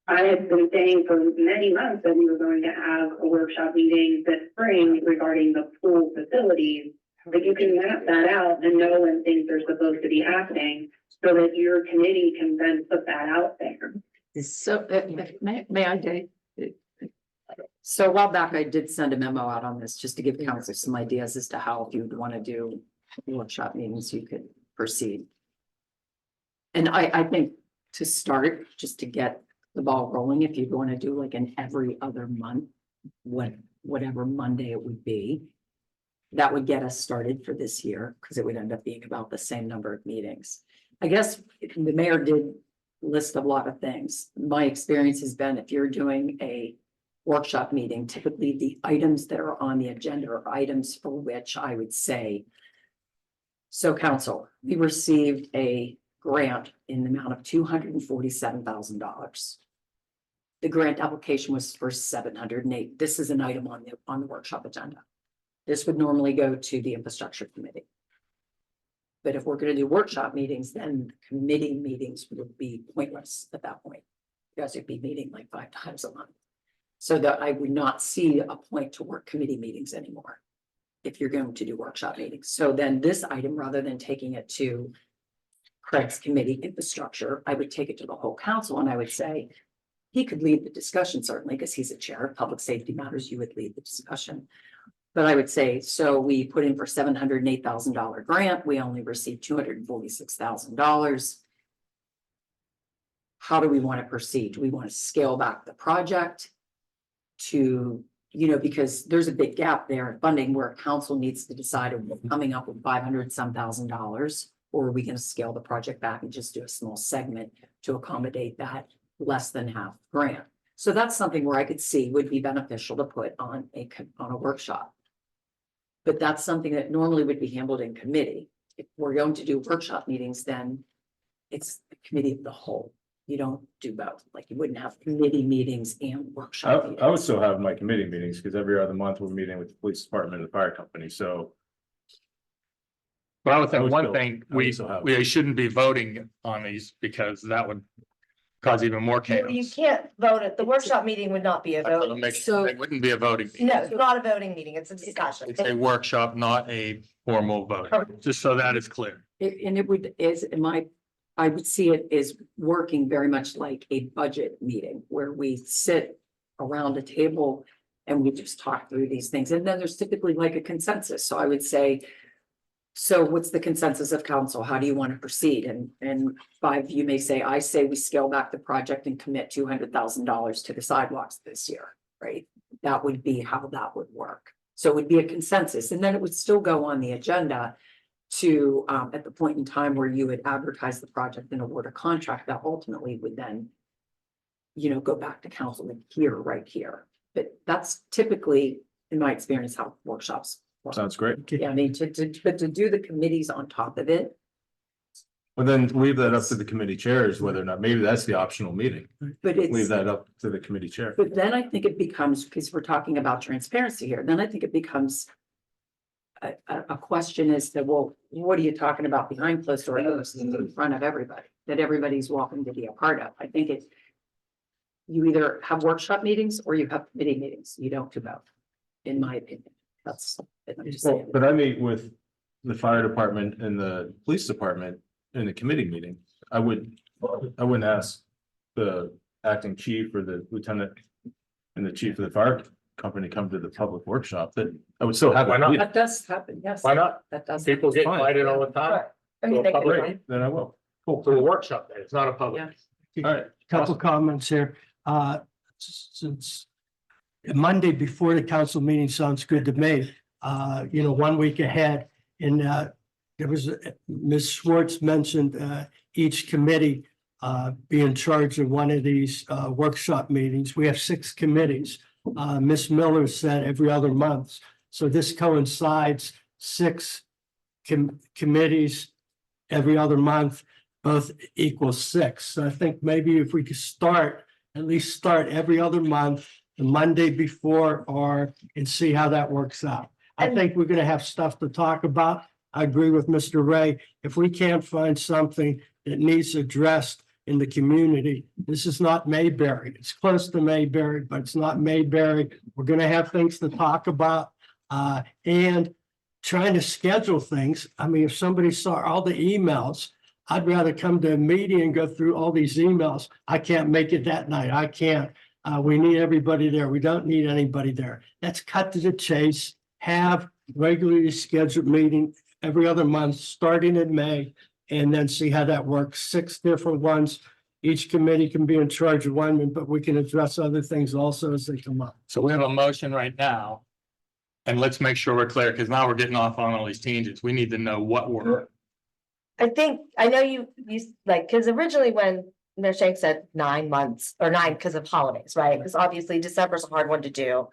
I had been saying for many months that we were going to have a workshop meeting this spring regarding the pool facilities. Like, you can map that out and know when things are supposed to be happening, so that your committee can then put that out there. So, may I, Dave? So a while back, I did send a memo out on this, just to give council some ideas as to how, if you'd want to do workshop meetings, you could proceed. And I think to start, just to get the ball rolling, if you're going to do like an every other month, whatever Monday it would be, that would get us started for this year, because it would end up being about the same number of meetings. I guess the mayor did list a lot of things. My experience has been, if you're doing a workshop meeting, typically the items that are on the agenda are items for which I would say, so council, we received a grant in the amount of $247,000. The grant application was for 708. This is an item on the workshop agenda. This would normally go to the infrastructure committee. But if we're going to do workshop meetings, then committee meetings would be pointless at that point. You guys would be meeting like 5 times a month. So that I would not see a point to work committee meetings anymore, if you're going to do workshop meetings. So then this item, rather than taking it to Craig's committee infrastructure, I would take it to the whole council, and I would say, he could lead the discussion, certainly, because he's a chair of public safety matters, you would lead the discussion. But I would say, so we put in for $708,000 grant, we only received $246,000. How do we want to proceed? Do we want to scale back the project to, because there's a big gap there in funding where council needs to decide if we're coming up with $500,000, or are we going to scale the project back and just do a small segment to accommodate that less than half grant? So that's something where I could see would be beneficial to put on a workshop. But that's something that normally would be handled in committee. If we're going to do workshop meetings, then it's the committee of the whole. You don't do both, like you wouldn't have committee meetings and workshop I would meetings. still have my committee meetings, because every other month we're meeting with the police department and the fire company, so. But I would I think would one still- thing, I would still have- we shouldn't be voting on these because that would cause even more chaos. You can't vote it. The workshop meeting would not be a That's what vote. I'm making- So- It wouldn't be a voting. meeting. No, it's not a voting meeting. It's a discussion. It's a workshop, not a formal vote, just so that is clear. And it would, is, I would see it as working very much like a budget meeting where we sit around a table and we just talk through these things. And then there's typically like a consensus. So I would say, so what's the consensus of council? How do you want to proceed? And five, you may say, I say we scale back the project and commit $200,000 to the sidewalks this year, right? That would be how that would work. So it would be a consensus, and then it would still go on the agenda to, at the point in time where you would advertise the project and award a contract that ultimately would then, go back to council and here, right here. But that's typically, in my experience, how workshops work. Sounds great. Yeah, I mean, but to do the committees on top of it, Well, then leave that up to the committee chairs, whether or not, maybe that's the optional meeting. but Leave it's, that up to the committee chair. but then I think it becomes, because we're talking about transparency here, then I think it becomes a question as to, well, what are you talking about behind closed doors in front of everybody, that everybody's welcome to be a part of? I think it's, you either have workshop meetings or you have committee meetings. You don't do both, in my opinion. That's, I'm just Well, saying. but I meet with the fire department and the police department in the committee meeting. I wouldn't ask the acting chief or the lieutenant and the chief of the fire company come to the public workshop, that I would still have. Why a not? meeting. That does happen, yes. Why not? That does. People get Fine. invited all the time I to mean, a they public, can, Then I will. to a workshop day. It's not a public. Yeah. All right. Couple comments here. Since Monday before the council meeting sounds good to me. 1 week ahead, and there was, Ms. Schwartz mentioned each committee be in charge of one of these workshop meetings. We have 6 committees. Ms. Miller said every other month. So this coincides 6 committees every other month, both equals 6. So I think maybe if we could at least start every other month, the Monday before, and see how that works out. I think we're gonna have stuff to talk about. I agree with Mr. Ray. If we can't find something that needs addressed in the community, this is not Mayberry. It's close to Mayberry, but it's not Mayberry. We're gonna have things to talk about. And trying to schedule things. I mean, if somebody saw all the emails, I'd rather come to a meeting and go through all these emails. I can't make it that night. I can't. We need everybody there. We don't need anybody there. Let's cut to the chase. Have regularly scheduled meeting every other month, starting in May, and then see how that works. 6 different ones. Each committee can be in charge of one, but we can address other things also as they come up. So we have a motion right now. And let's make sure we're clear, because now we're getting off on all these tangents. We need to know what we're, I know you like, because originally when Mayor Shank said 9 months or 9 because of holidays, right? Because obviously December's a hard one to do.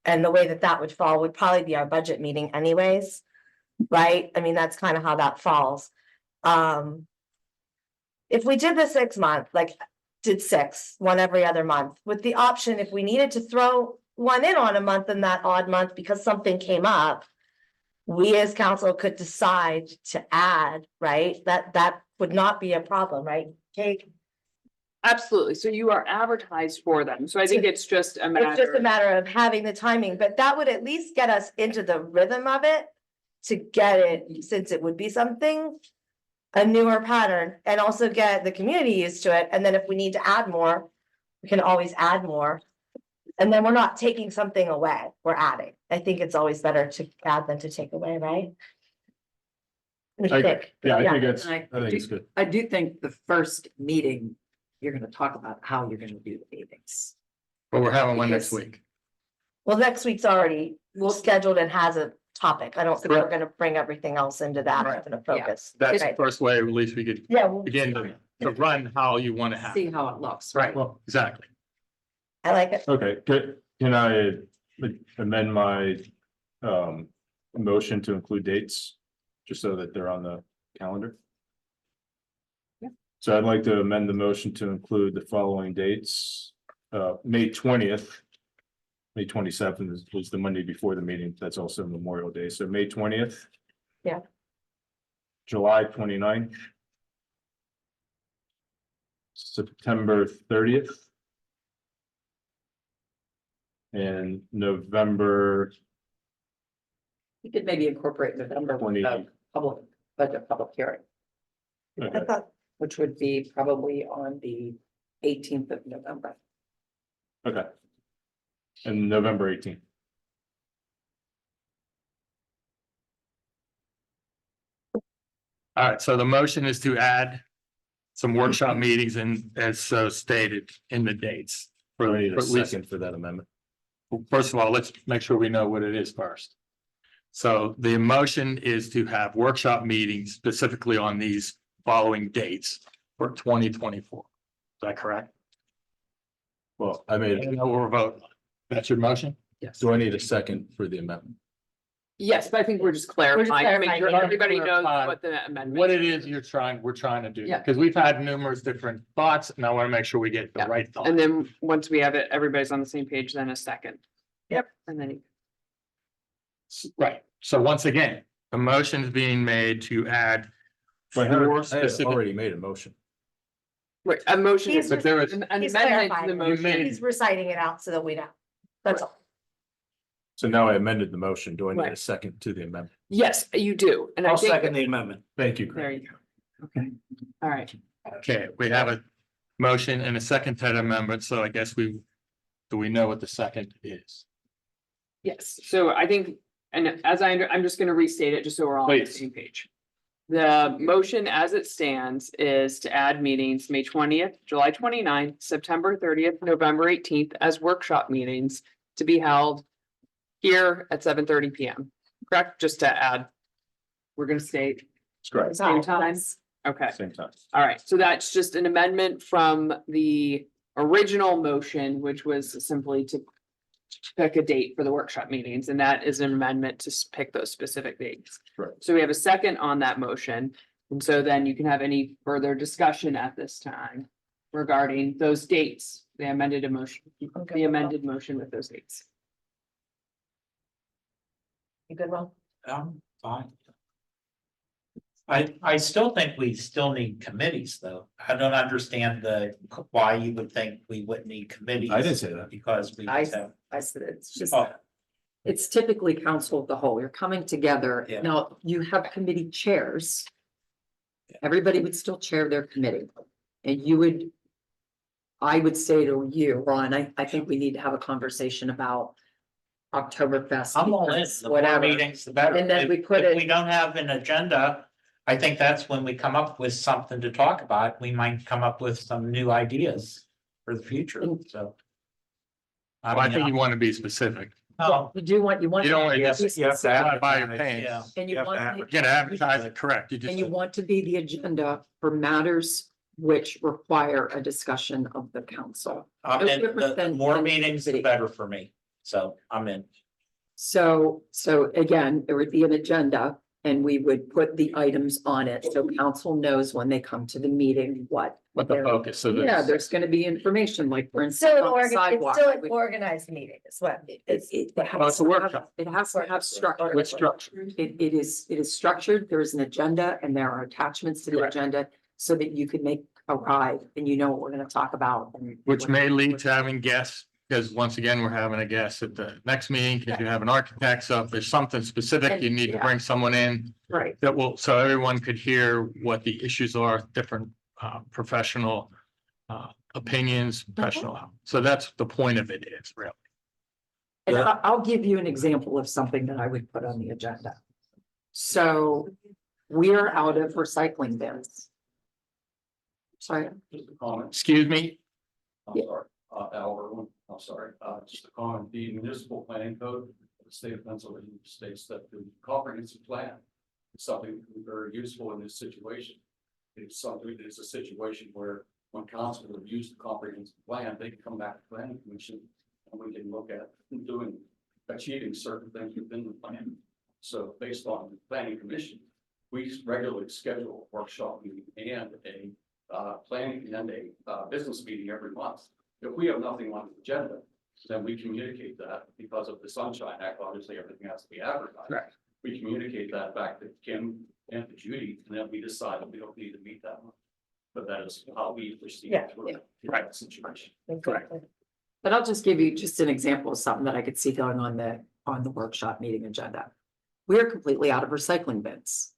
And the way that would fall would probably be our budget meeting anyways, right? I mean, that's kind of how that falls. If we did the 6 month, like did 6, one every other month, with the option, if we needed to throw one in on a month in that odd month because something came up, we as council could decide to add, right? That would not be a problem, right? Kate? Absolutely. So you are advertised for them. So I think it's just a It's just a matter. matter of having the timing, but that would at least get us into the rhythm of it. To get it, since it would be something, a newer pattern, and also get the community used to it, and then if we need to add more, we can always add more. And then we're not taking something away, we're adding. I think it's always better to add than to take away, right? What do you think? Yeah, I think And it's, I think it's good. I do think the first meeting, you're gonna talk about how you're gonna do the meetings. but we're having one next Because- week. Well, next week's already scheduled and has a topic. I don't think we're Correct. gonna bring everything else into that, Right. we're gonna focus. That's the Right. first way, at least we could Yeah, well, begin to run how you want to have. See it. how it looks. Right, well, exactly. I like it. Okay, can I amend my motion to include dates? Just so that they're on the calendar? So I'd like to amend the motion to include the following dates. May 20th. May 27th is the Monday before the meeting. That's also Memorial Day. So May 20th. Yeah. July 29th. September 30th. And November, You could maybe incorporate November with the public budget public hearing, okay, which would be probably on the 18th of November. okay. And November 18th. All right, so the motion is to add some workshop meetings and as so stated in the dates. Do I For need a at least, second for that amendment? first of all, let's make sure we know what it is first. So the motion is to have workshop meetings specifically on these following dates for 2024. Is that correct? Well, I I made, don't know what we're voting on. That's your motion? Yes. do I need a second for the amendment? Yes, but I think we're just clarifying, to make sure clarifying. everybody knows Clarify what the amendment. What it is we're trying to do. Yeah. Because we've had numerous different thoughts and I want to make sure we get the Yeah. right thought. And then once we have it, everybody's on the same page, then a second. Yep, and then. Right, so once again, a motion is being made to add But four I specific. already made a motion. Wait, a motion, He's- But there is, an He's amendment to the clarifying. motion. He's reciting it out so that we know. That's all. So now I amended the motion. Do I need a Right. second to the amendment? Yes, you do, and I I'll think, second the amendment. Thank you. there Craig. you go. Okay, all right. okay, we have a motion and a second to that amendment, so I guess do we know what the second is? Yes, so I think, and as I'm just gonna restate it, just so we're all on the Please. same page. The motion as it stands is to add meetings, May 20th, July 29th, September 30th, November 18th as workshop meetings to be held here at 7:30 PM, correct? Just to add, we're gonna state That's correct. same time, Yes. okay. Same time. All right, so that's just an amendment from the original motion, which was simply to pick a date for the workshop meetings, and that is an amendment to pick those specific dates. Correct. So we have a second on that motion, and so then you can have any further discussion at this time regarding those dates, the amended motion with those dates. You good, Ron? Fine. I still think we still need committees, though. I don't understand why you would think we wouldn't need committees. I didn't say that. Because we I have. said it's just, Oh, it's typically council of the whole. You're coming together. Yeah. Now, you have committee chairs. Everybody would still chair their committee. And you would, I would say to you, Ron, I think we need to have a conversation about Oktoberfest. I'm all in, because the more whatever. meetings, the better. And then If- we put if it- We don't have an agenda. I think that's when we come up with something to talk about. We might come up with some new ideas for the future, so. Well, I mean, think you want to be specific. no, You do want, you want. You don't want to Yes, just you have to have by your advertise, yeah. pants. And you You have to want, advertise. Get advertise it correct. You just. and you want to be the agenda for matters which require a discussion of the council. No and different the than- more than meetings, the committee. better for me, so I'm in. So again, there would be an agenda and we would put the items on it, so council knows when they come to the meeting, what. What the they're- focus of Yeah, this. there's gonna be information, like for It's instance. still an on the it's sidewalk, still I an would- organized meeting, is what. It Well, it's has a to workshop. have, it has to have structure. With structure. It is structured, there is an agenda and there are attachments to the Correct. agenda so that you can make a ride and you know what we're gonna talk about. and Which what- may lead to having guests, because once again, we're having a guest at the next meeting, because you have an architect, so if there's something specific, you need to Yeah. bring someone in. Right, That will, so everyone could hear what the issues are, different professional opinions, professional, so that's the point of it is really. and I'll give you an example of something that I would put on the agenda. So we are out of recycling bins. Sorry, Just a comment, Excuse me, I'm sorry, Al Irwin, I'm sorry, just a comment, the municipal planning code of the state of Pennsylvania states that the comprehensive plan is something very useful in this situation. It's a situation where when council reviews the comprehensive plan, they can come back to planning commission and we can look at achieving certain things within the plan. So based on the planning commission, we regularly schedule a workshop meeting and a planning and a business meeting every month. If we have nothing on the agenda, then we communicate that because of the Sunshine Act, obviously everything has to be advertised. Right. We communicate that back to Kim and to Judy, and then we decide that we don't need to meet that month. But that is how we proceed Yeah, through yeah. that situation. Correct. But I'll just give you just an example of something that I could see going on the workshop meeting agenda. We are completely out of recycling bins.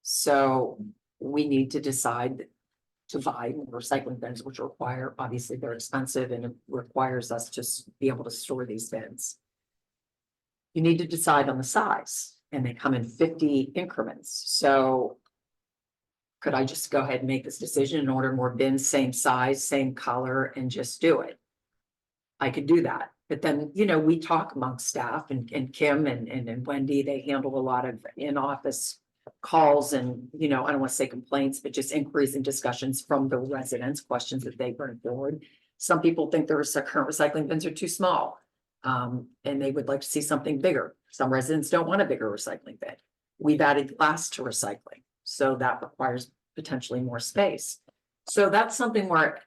So we need to decide to buy more recycling bins, which require, obviously they're expensive and it requires us to be able to store these bins. You need to decide on the size and they come in 50 increments. So could I just go ahead and make this decision and order more bins, same size, same color, and just do it? I could do that, but then, we talk amongst staff and Kim and Wendy, they handle a lot of in-office calls and, I don't want to say complaints, but just inquiries and discussions from the residents, questions that they bring forward. Some people think their current recycling bins are too small, and they would like to see something bigger. Some residents don't want a bigger recycling bin. We've added glass to recycling, so that requires potentially more space. So that's something where,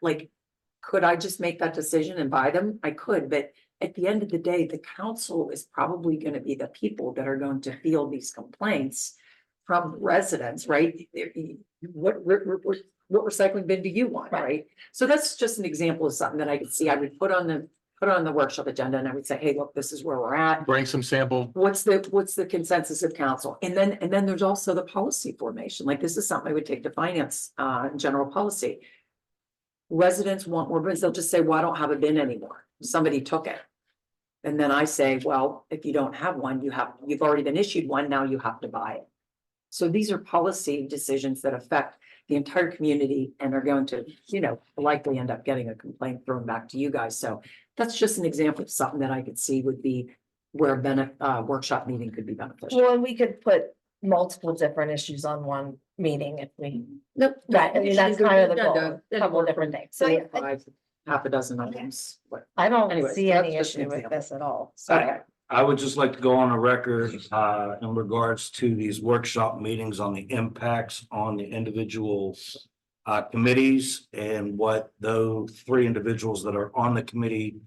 could I just make that decision and buy them? I could, but at the end of the day, the council is probably going to be the people that are going to field these complaints from residents, right? What recycling bin do you want, right? So that's just an example of something that I could see. I would put on the workshop agenda and I would say, hey, look, this is where we're at. Bring some sample. What's the consensus of council? And then there's also the policy formation. Like this is something I would take to finance, general policy. Residents want more bins. They'll just say, well, I don't have a bin anymore. Somebody took it. And then I say, well, if you don't have one, you've already been issued one, now you have to buy it. So these are policy decisions that affect the entire community and are going to, likely end up getting a complaint thrown back to you guys. So that's just an example of something that I could see would be where a workshop meeting could be beneficial. Well, and we could put multiple different issues on one meeting if we, Nope. right, I mean, that's kind of the goal, a couple different things. So Four, five, half a dozen items. I don't Anyways, see that's any just an issue with example. this at all. So Okay. I would just like to go on the record, in regards to these workshop meetings on the impacts on the individual committees and what those 3 individuals that are on the committee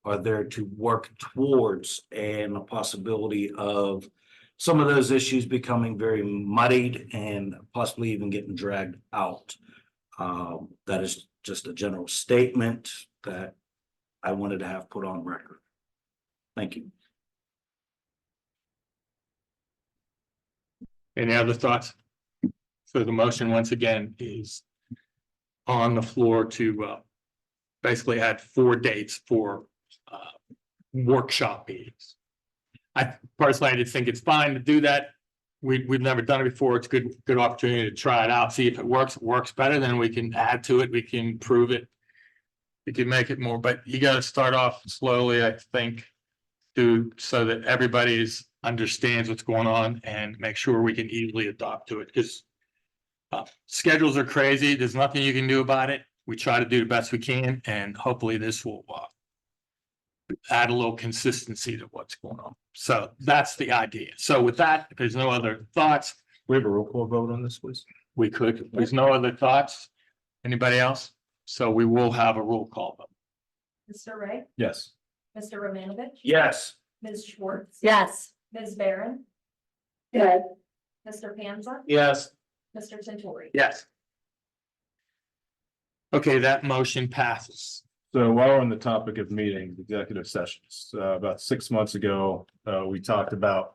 are there to work towards, and the possibility of some of those issues becoming very muddied and possibly even getting dragged out. That is just a general statement that I wanted to have put on record. Thank you. Any other thoughts? So the motion once again is on the floor to basically add 4 dates for workshop meetings. I personally, I just think it's fine to do that. We've never done it before. It's good opportunity to try it out, see if it works better, then we can add to it, we can improve it. We can make it more, but you gotta start off slowly, I think, so that everybody's understands what's going on and make sure we can easily adopt to it, because schedules are crazy. There's nothing you can do about it. We try to do the best we can, and hopefully this will add a little consistency to what's going on. So that's the idea. So with that, if there's no other thoughts, We have a roll call vote on this, please. we could, if there's no other thoughts. Anybody else? So we will have a roll call vote. Mr. Ray, Yes. Mr. Romanovich. Yes. Ms. Schwartz. yes, Ms. Barron, Yes. Mr. Panza, Yes. Mr. Tintori. Yes. Okay, that motion passes. So while we're on the topic of meetings, executive sessions, about 6 months ago, we talked about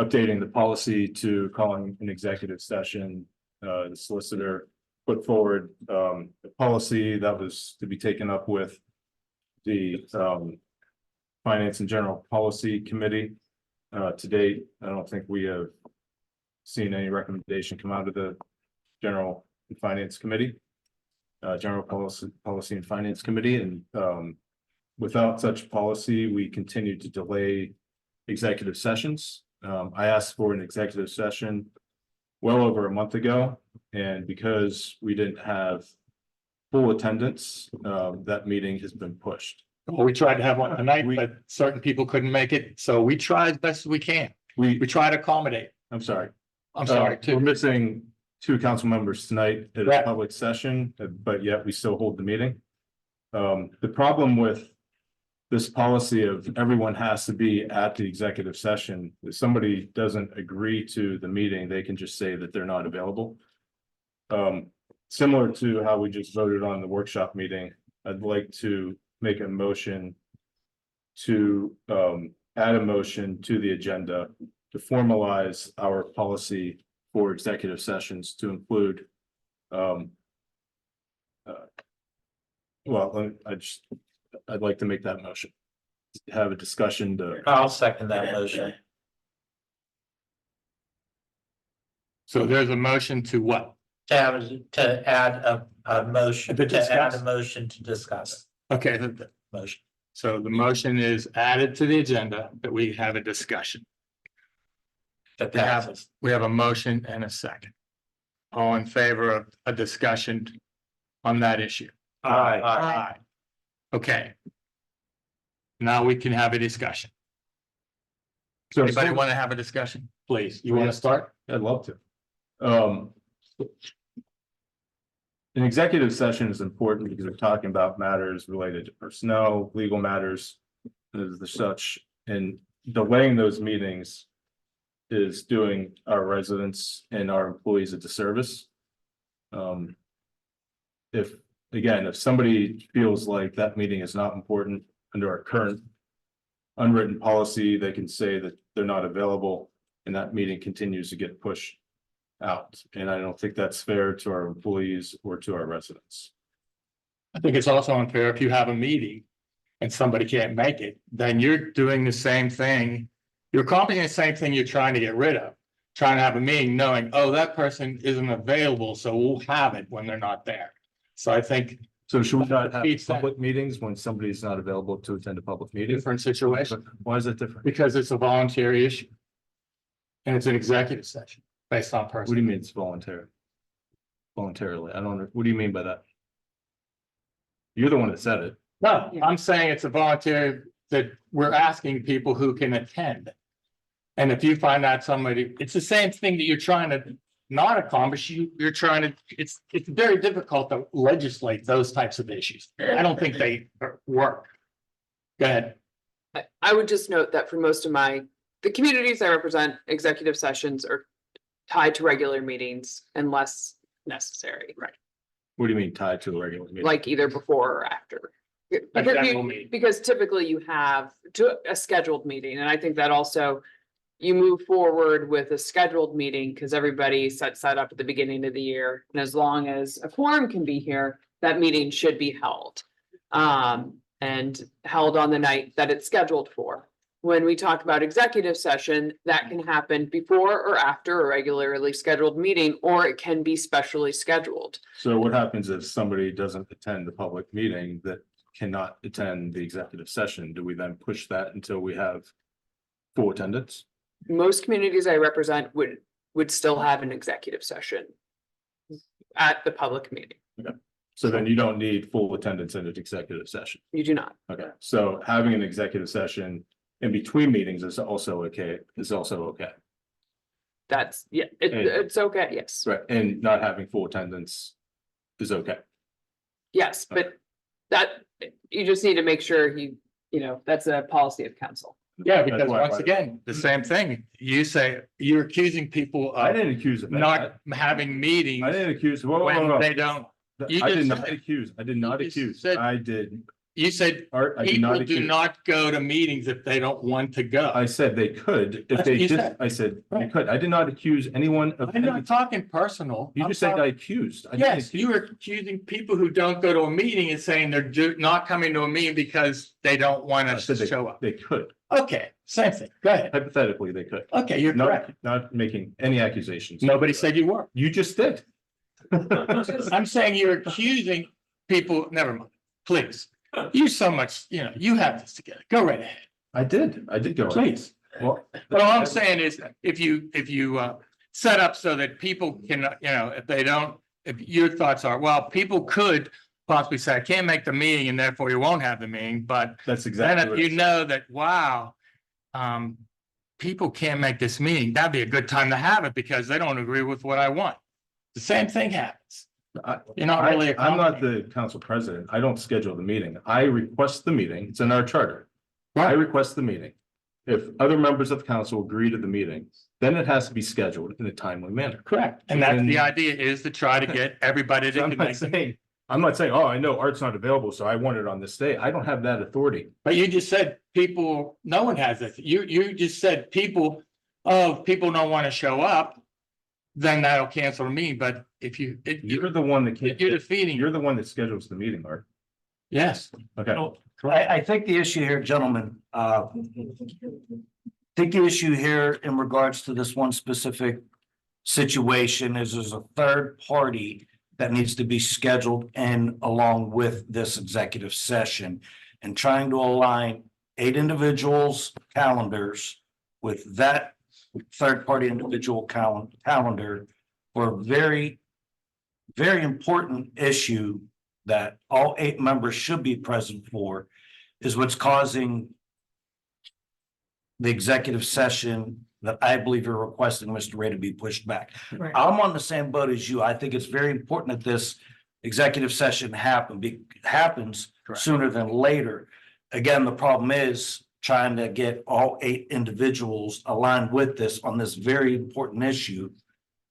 updating the policy to calling an executive session. The solicitor put forward a policy that was to be taken up with the Finance and General Policy Committee. To date, I don't think we have seen any recommendation come out of the General and Finance Committee. General Policy and Finance Committee, and without such policy, we continue to delay executive sessions. I asked for an executive session well over a month ago, and because we didn't have full attendance, that meeting has been pushed. Well, we tried to have one tonight, but certain people couldn't make it, so we try as best as we can. We try to accommodate. I'm sorry. I'm sorry We're too. missing two council members tonight at a Right. public session, but yet we still hold the meeting. The problem with this policy of everyone has to be at the executive session, if somebody doesn't agree to the meeting, they can just say that they're not available. Similar to how we just voted on the workshop meeting, I'd like to make a motion to add a motion to the agenda to formalize our policy for executive sessions to include I'd like to make that motion. Have a discussion to, I'll second that motion. So there's a motion to what? To add a motion, To to add discuss? a motion to discuss. Okay, Motion. so the motion is added to the agenda that we have a discussion. That We have, passes. we have a motion and a second. All in favor of a discussion on that issue? Aye. Okay. Now we can have a discussion. so Anybody want to have a discussion? Please, you want to start? I'd love to. An executive session is important because we're talking about matters related to personnel, legal matters, as such, and delaying those meetings is doing our residents and our employees a disservice. If somebody feels like that meeting is not important under our current unwritten policy, they can say that they're not available and that meeting continues to get pushed out. And I don't think that's fair to our employees or to our residents. I think it's also unfair if you have a meeting and somebody can't make it, then you're doing the same thing. You're accomplishing the same thing you're trying to get rid of. Trying to have a meeting knowing, oh, that person isn't available, so we'll have it when they're not there. So I think So should we not have Beats that. public meetings when somebody's not available to attend a public meeting? different situation Why is that different? because it's a voluntary issue. And it's an executive session based on What person. do you mean it's voluntary? Voluntarily, I don't, what do you mean by that? You're the one that said it. No, I'm saying it's a voluntary that we're asking people who can attend. And if you find out somebody, it's the same thing that you're trying to not accomplish, you're trying to, it's very difficult to legislate those types of issues. I don't think they work. Go ahead. I would just note that for most of the communities I represent, executive sessions are tied to regular meetings unless necessary, right? What do you mean tied to a regular meeting? Like either before or after. A general meeting. Because typically you have a scheduled meeting, and I think that also you move forward with a scheduled meeting because everybody sets that up at the beginning of the year. And as long as a quorum can be here, that meeting should be held. And held on the night that it's scheduled for. When we talk about executive session, that can happen before or after a regularly scheduled meeting, or it can be specially scheduled. So what happens if somebody doesn't attend the public meeting that cannot attend the executive session? Do we then push that until we have full attendance? Most communities I represent would still have an executive session at the public meeting. So then you don't need full attendance in an executive session. You do not. Okay, so having an executive session in between meetings is also okay, That's, yeah, And- it's okay, yes. right? And not having full attendance is okay. Yes, but that, you just need to make sure that's a policy of council. Yeah, because That's why- once again, the same thing. You say you're accusing people I of didn't accuse of that. not having meetings I didn't accuse, whoa, whoa, when whoa. they don't. you I did just not said- accuse, I did not you just accuse, said- I did, You said Art, I did not people do accuse. not go to meetings if they don't want to go. I said they could, if That's they what you just, said. I said they Right. could, I did not accuse anyone of. I'm not anything. talking personal. You I'm just said I talking- accused. I didn't Yes, accuse. you were accusing people who don't go to a meeting and saying they're not coming to a meeting because they don't want I us said to show up. They could, Okay, same thing. Go ahead. hypothetically, they could. Okay, you're correct. Not making any accusations. Nobody said you were. You just did. I'm saying you're accusing people, never mind, please. You so much, you have this together. Go right ahead, I did go. ahead. please. Well, But all I'm saying is, if you set up so that people can, if they don't, if your thoughts are, well, people could possibly say, I can't make the meeting and therefore you won't have the meeting, but that's then exactly. if what you it is. know that, wow, people can't make this meeting, that'd be a good time to have it because they don't agree with what I want. the same thing happens. You're not really. I'm not the council president. I don't schedule the meeting. I request the meeting. It's in our charter. I request the meeting. If other members of council agree to the meeting, then it has to be scheduled in a timely manner. Correct. And that's the And- idea, is to try to get everybody to I'm not saying, oh, I know Art's not available, so I want it on this day. I don't have that authority. But you just said people, no one has this. You just said people, oh, people don't want to show up. Then that'll cancel the meeting. But if You're the one that you're defeating, you're the one that schedules the meeting, Art. yes. Okay. I think the issue here, gentlemen, I think the issue here in regards to this one specific situation is there's a third party that needs to be scheduled in along with this executive session and trying to align 8 individuals' calendars with that third party individual calendar for a very, very important issue that all 8 members should be present for is what's causing the executive session that I believe you're requesting Mr. Ray to be pushed back. Right. I'm on the same boat as you. I think it's very important that this executive session happens Correct. sooner than later. Again, the problem is trying to get all 8 individuals aligned with this on this very important issue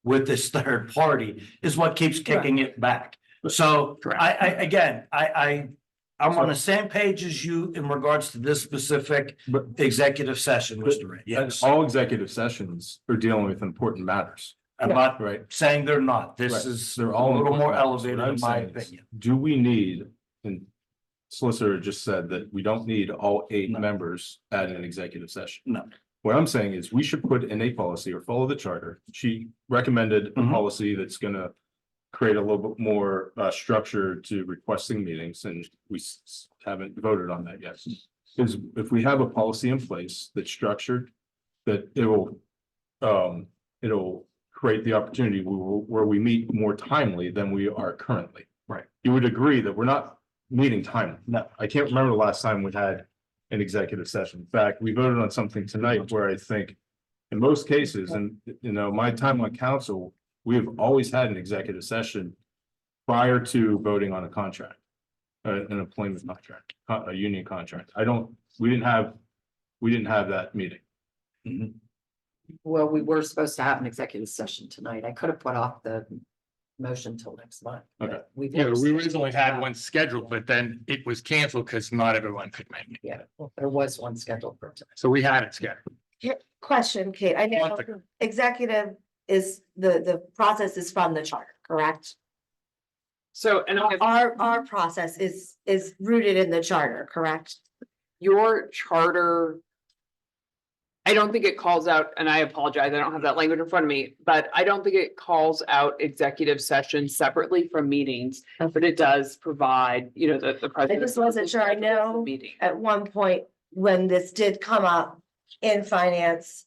with this third party is what keeps kicking it back. So Correct. I'm on the same page as you in regards to this specific executive session, Mr. Ray. Yes, All executive sessions are dealing with important matters, I'm not right? saying they're not. This Right. is They're a all little important more matters. elevated What I'm in my saying is, opinion. do we need, and solicitor just said that we don't need all 8 No. members at an executive session. No. What I'm saying is we should put in a policy or follow the charter. She recommended a Mhm. policy that's gonna create a little bit more structure to requesting meetings, and we haven't voted on that yet. Is if we have a policy in place that's structured, that it'll create the opportunity where we meet more timely than we are currently. Right. You would agree that we're not meeting timely. No. I can't remember the last time we had an executive session. In fact, we voted on something tonight where I think in most cases, and my time on council, we have always had an executive session prior to voting on a contract, an employment contract, a union contract. We didn't have that meeting. Mhm. Well, we were supposed to have an executive session tonight. I could have put off the motion till next month. but Okay. we've Yeah, never we scheduled originally it had out. one scheduled, but then it was canceled because not everyone could make it. Yeah, well, there was one scheduled for tonight. So we had it scheduled. Question, Kate, I know Month ago. executive is, the process is from the charter, correct? So, and I have Our process is rooted in the charter, correct? your charter. I don't think it calls out, and I apologize, I don't have that language in front of me, but I don't think it calls out executive sessions separately from meetings. But it does provide, the president. just wasn't sure. I know- Meeting. At one point, when this did come up in finance,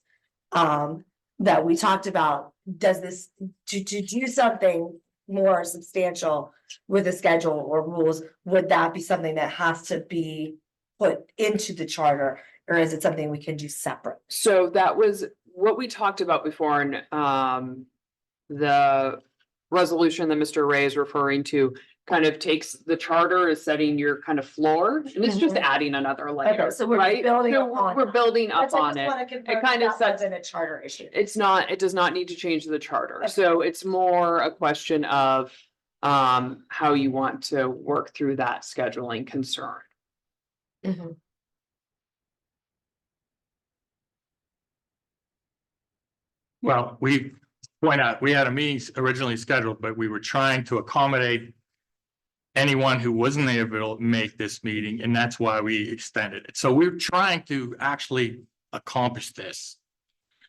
that we talked about, does this, to do something more substantial with a schedule or rules, would that be something that has to be put into the charter? Or is it something we can do separate? So that was what we talked about before, and the resolution that Mr. Ray is referring to kind of takes the charter as setting your kind of floor, and it's just Mhm. adding another layer, so we're right? building So upon we're that. building up That's- I on just it. wanna confirm kind of that sets- wasn't a charter issue. It does not need to change the charter, Okay. so it's more a question of how you want to work through that scheduling concern. Mhm. Well, we point out, we had a meeting originally scheduled, but we were trying to accommodate anyone who wasn't able to make this meeting, and that's why we extended it. So we're trying to actually accomplish this.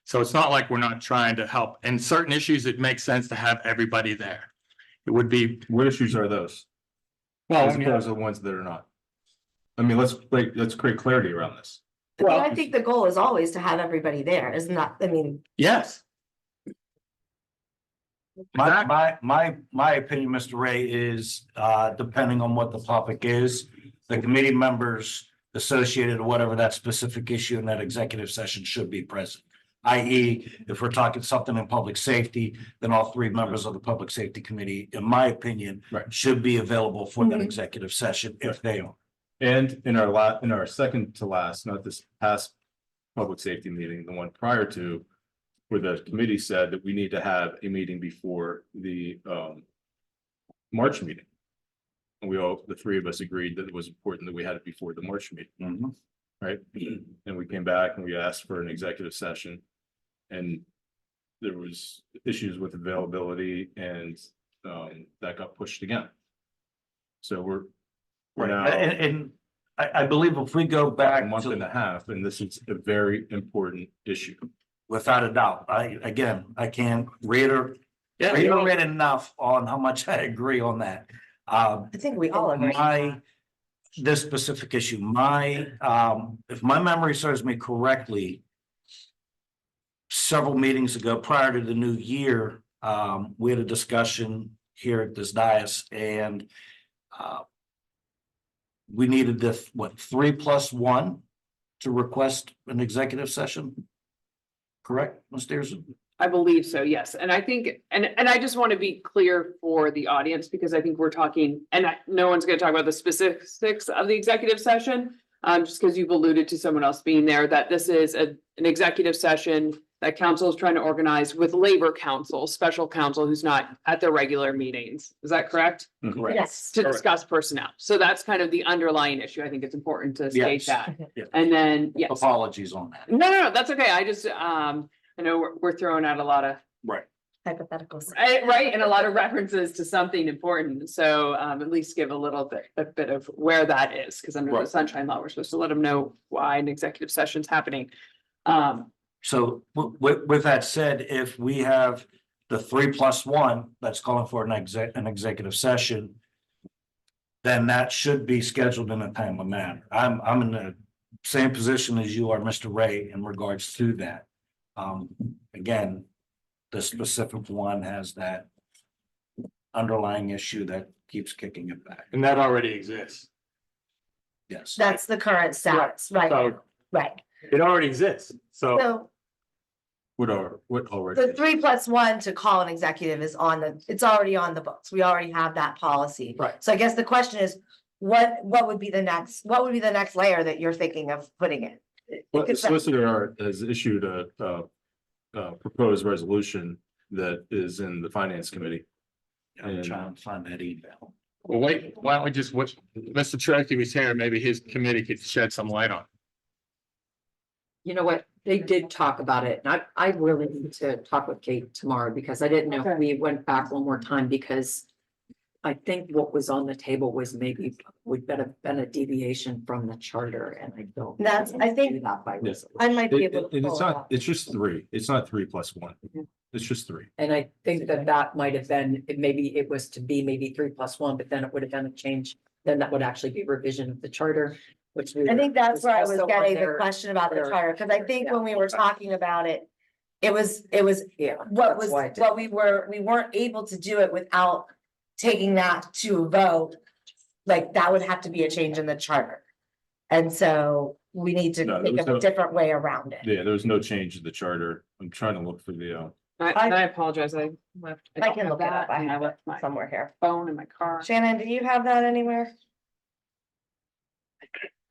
So it's not like we're not trying to help. In certain issues, it makes sense to have everybody there. It would be, What issues are those? well, As opposed to the ones that are not. I mean, let's create clarity around this. But Well- I think the goal is always to have everybody there, isn't that, I mean, yes. My opinion, Mr. Ray, is depending on what the topic is, the committee members associated with whatever that specific issue in that executive session should be present. i.e. if we're talking something in public safety, then all three members of the Public Safety Committee, in my opinion, Right. should be available for that Mhm. executive session if they are. And in our second to last, not this past public safety meeting, the one prior to, where the committee said that we need to have a meeting before the March meeting. And we all, the three of us agreed that it was important that we had it before the March meeting, right? And we came back and we asked for an executive session. And there was issues with availability and that got pushed again. So we're now And I believe if we go back a month and a half, and this is a very important issue. without a doubt, I can't reiterate enough on how much I agree on that. I think we all agree. This specific issue, if my memory serves me correctly, several meetings ago, prior to the new year, we had a discussion here at this dais, and we needed this, 3+1 to request an executive session? Correct, Ms. Dearson? I believe so, yes. And I think, and I just want to be clear for the audience, because I think we're talking, and no one's going to talk about the specifics of the executive session. Just because you've alluded to someone else being there, that this is an executive session that council is trying to organize with Labor Council, special counsel who's not at the regular meetings. Is that correct? Correct. Yes. To discuss personnel. So that's kind of the underlying issue. I think it's important to state Yes. that. Yeah. And then, yes. Apologies on that. No, that's okay. I just, I know we're throwing out a lot of, Right. Hypotheticals. right, and a lot of references to something important. So at least give a bit of where that is, because under the Right. sunshine law, we're supposed to let them know why an executive session's happening. So with that said, if we have the 3+1 that's calling for an executive session, then that should be scheduled in a timely manner. I'm in the same position as you are, Mr. Ray, in regards to that. Again, the specific one has that underlying issue that keeps kicking it back. And that already exists. Yes. That's the current status, right, So right. it already exists. So So What already? the 3+1 to call an executive is it's already on the books. We already have that policy. Right. So I guess the question is, what would be the next layer that you're thinking of putting in? Well, the Because that- solicitor has issued a proposed resolution that is in the finance committee. I'm trying to find that email. Well, wait, why don't we just, Mr. Cherokee was here, maybe his committee could shed some light on it. You know what? They did talk about it, and I really need to talk with Kate tomorrow, because I didn't know if we went back one more time, because I think what was on the table was maybe would have been a deviation from the charter, and I don't. I think do that by Yes. resolution. I might be able to It's pull it not, up. it's just three. It's not 3+1. It's just three. And I think that might have been, maybe it was to be maybe 3+1, but then it would have been a change. Then that would actually be revision of the charter, which. I think that's where I was also on getting the their- question about the their- charter, because I think when we were talking about it, it was Yeah. what that's why I was, did- we weren't able to do it without taking that to a vote. Like, that would have to be a change in the charter. And so we need to No, there think was of a no- different way around it. Yeah, there was no change in the charter. I'm trying to look for the, I apologize. I left. I don't can have look it up. that, I and have it left my somewhere here. phone in my car. Shannon, do you have that anywhere?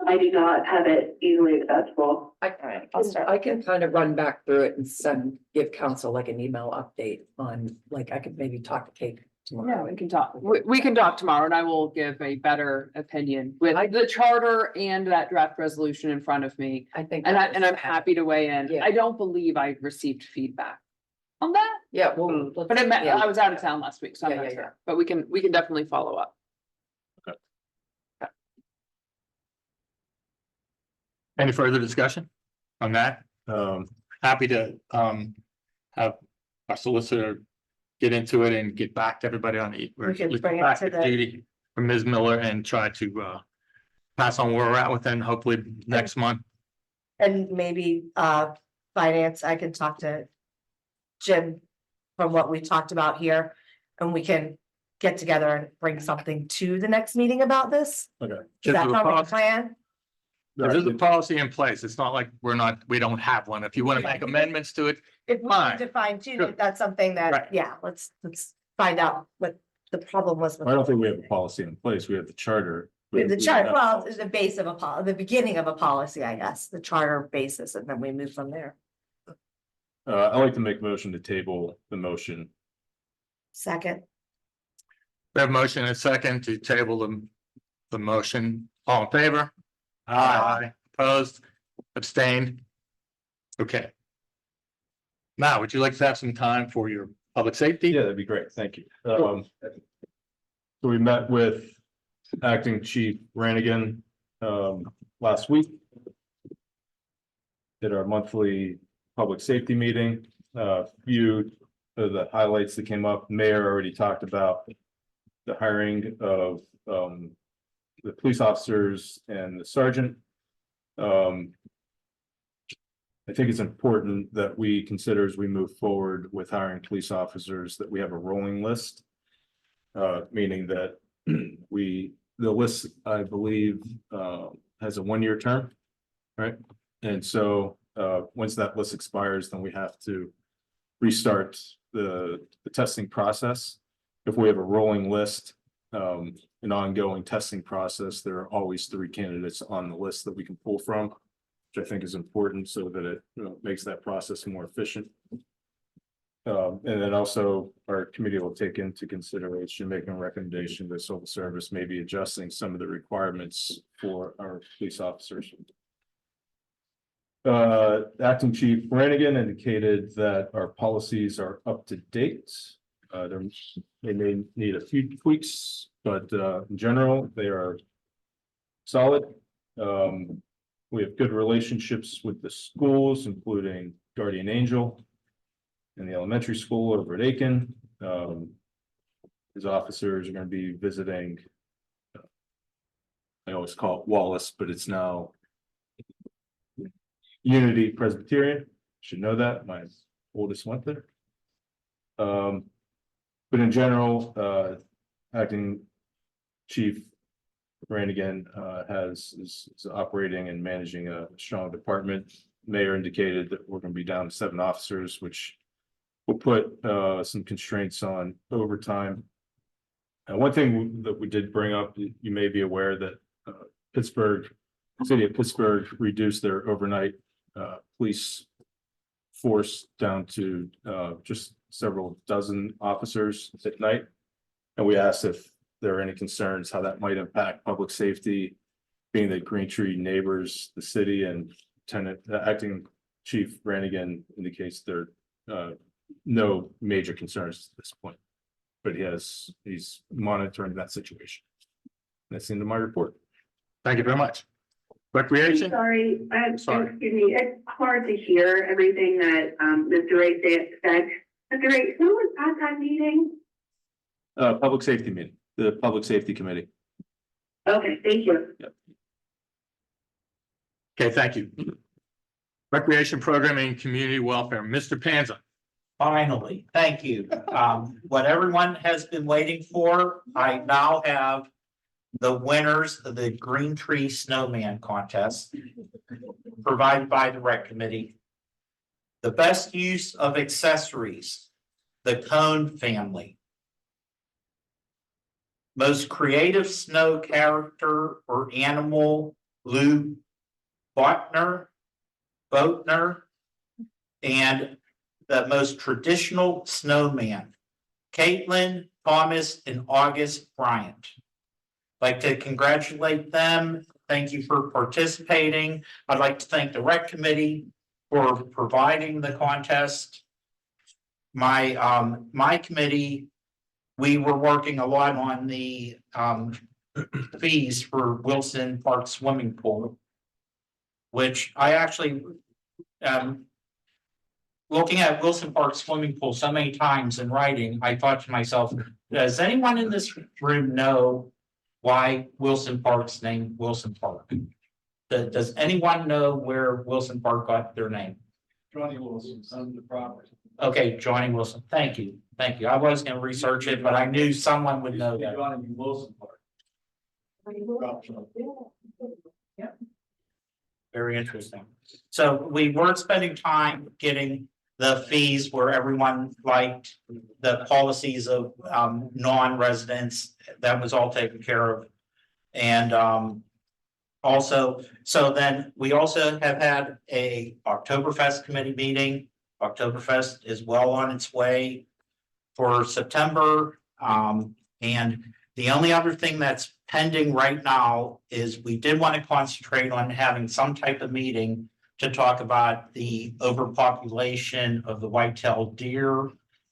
I do not have it easily accessible. Alright, I'll start. I can kind of run back through it and give council like an email update on, like, I could maybe talk to Kate Yeah, tomorrow. we can talk. We can talk tomorrow, and I will give a better opinion with the charter and that draft resolution in front of me. I think. And I'm happy to weigh in. Yeah. I don't believe I received feedback on that, Yeah, well. but I was out of town last week, so I'm Yeah, not yeah, sure. But we can definitely follow up. Any further discussion on that? Happy to have our solicitor get into it and get back to everybody on the. We could get bring it back to the- Judy From Ms. Miller and try to pass on where we're at with them, hopefully next month. And maybe finance, I can talk to Jim from what we talked about here, and we can get together and bring something to the next meeting about this. Okay. Does that sound like a plan? There's a policy in place. It's not like we don't have one. If you want to make amendments to it, If we Fine. need to fine tune Sure. it, that's something Right. that, yeah, let's find out what the problem was. with I don't think we have a policy in place. We have the charter. The We chart, have well, policy. the base of the beginning of a policy, I guess, the charter basis, and then we move from there. I'd like to make a motion to table the motion. Second, we have a motion and a second to table the motion. All in favor? Aye. Opposed, abstained? Okay. Now, would you like to have some time for your public safety? Yeah, that'd be great. Thank you. So we met with Acting Chief Brannigan last week. Did our monthly public safety meeting. Few of the highlights that came up, Mayor already talked about the hiring of the police officers and the sergeant. I think it's important that we consider as we move forward with hiring police officers that we have a rolling list. Meaning that the list, I believe, has a 1-year term. Right, and so once that list expires, then we have to restart the testing process. If we have a rolling list, an ongoing testing process, there are always 3 candidates on the list that we can pull from, which I think is important so that it makes that process more efficient. And then also our committee will take into consideration, making a recommendation that civil service may be adjusting some of the requirements for our police officers. Acting Chief Brannigan indicated that our policies are up to date. They may need a few tweaks, but in general, they are solid. We have good relationships with the schools, including Guardian Angel and the elementary school over at Aiken. His officers are going to be visiting. I always call it Wallace, but it's now Unity Presbyterian. Should know that. My oldest went there. But in general, Acting Chief Brannigan is operating and managing a strong department. Mayor indicated that we're going to be down to 7 officers, which will put some constraints on overtime. One thing that we did bring up, you may be aware that City of Pittsburgh reduced their overnight police force down to just several dozen officers at night. And we asked if there are any concerns, how that might impact public safety, being that Green Tree neighbors the city, and Acting Chief Brannigan indicates there no major concerns at this point. But he's monitoring that situation. That's the end of my report. Thank you very much. Recreation? Sorry, Sorry. excuse me, it's hard to hear everything that Mr. Ray said. Mr. Ray, who was at that meeting? Public safety meeting, the Public Safety Committee. Okay, thank you. Okay, thank you. Recreation Programming and Community Welfare, Mr. Panza. Finally, thank you. What everyone has been waiting for, I now have the winners of the Green Tree Snowman Contest provided by the Rec Committee. The best use of accessories, the Cone family. Most creative snow character or animal, Lou Boatner, and the most traditional snowman, Caitlin, Thomas, and August Bryant. Like to congratulate them. Thank you for participating. I'd like to thank the Rec Committee for providing the contest. My committee, we were working a lot on the fees for Wilson Park Swimming Pool, which I actually looking at Wilson Park Swimming Pool so many times in writing, I thought to myself, does anyone in this room know why Wilson Park's named Wilson Park? Does anyone know where Wilson Park got their name? Johnny Wilson, on the property. Okay, Johnny Wilson, thank you, thank you. I was gonna research it, but I knew someone would know that. Johnny Wilson Park. Very interesting. So we weren't spending time getting the fees where everyone liked the policies of non-residents. That was all taken care of. And also, so then we also have had a Oktoberfest committee meeting. Oktoberfest is well on its way for September. And the only other thing that's pending right now is we did want to concentrate on having some type of meeting to talk about the overpopulation of the white-tailed deer.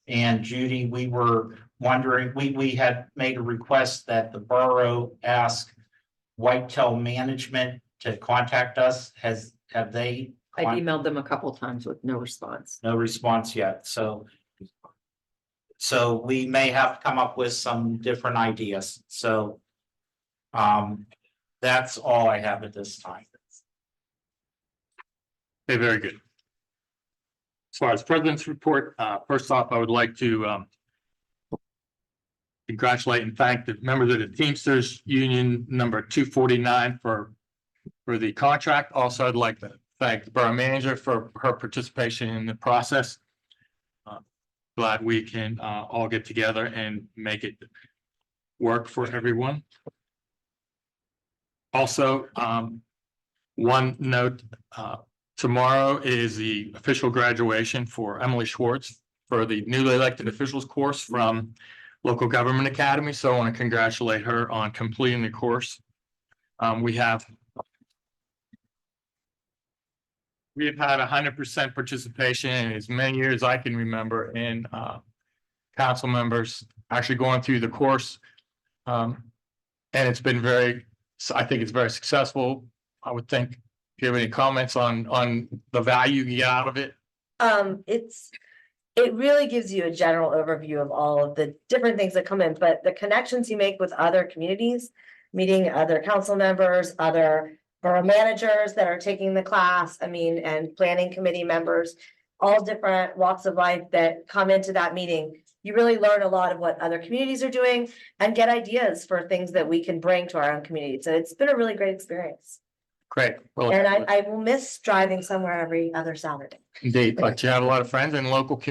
And Judy, we were wondering, we had made a request that the borough ask whitetail management to contact us. Have they? I emailed them a couple times with no response. No response yet, so we may have to come up with some different ideas, so that's all I have at this time. Okay, very good. As far as President's report, first off, I would like to congratulate and thank the members of the Teamsters Union number 249 for the contract. Also, I'd like to thank the borough manager for her participation in the process. Glad we can all get together and make it work for everyone. Also, one note, tomorrow is the official graduation for Emily Schwartz for the newly elected officials course from Local Government Academy. So I want to congratulate her on completing the course. We have had 100% participation in as many years as I can remember in council members actually going through the course. And it's been I think it's very successful. I would think, if you have any comments on the value you get out of it. It really gives you a general overview of all of the different things that come in, but the connections you make with other communities, meeting other council members, other borough managers that are taking the class, and planning committee members, all different walks of life that come into that meeting. You really learn a lot of what other communities are doing and get ideas for things that we can bring to our own community. So it's been a really great experience. Great. Well, And I will miss driving somewhere every other Saturday. indeed, but you have a lot of friends in local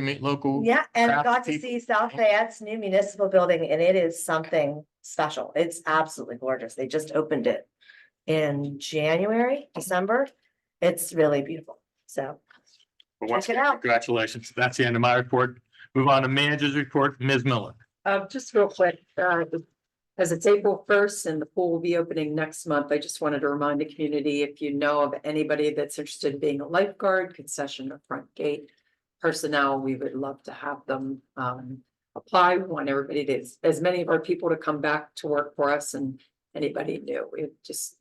Yeah, and craft got to people. see South Fayette's new municipal building, and it is something special. It's absolutely gorgeous. They just opened it in December. It's really beautiful. So Well, once check it again, out. congratulations. That's the end of my report. Move on to manager's report, Ms. Miller. Just real quick, as it's April 1st and the pool will be opening next month, I just wanted to remind the community, if you know of anybody that's interested in being a lifeguard, concession or front gate personnel, we would love to have them apply. We want everybody to, as many of our people to come back to work for us, and anybody new. We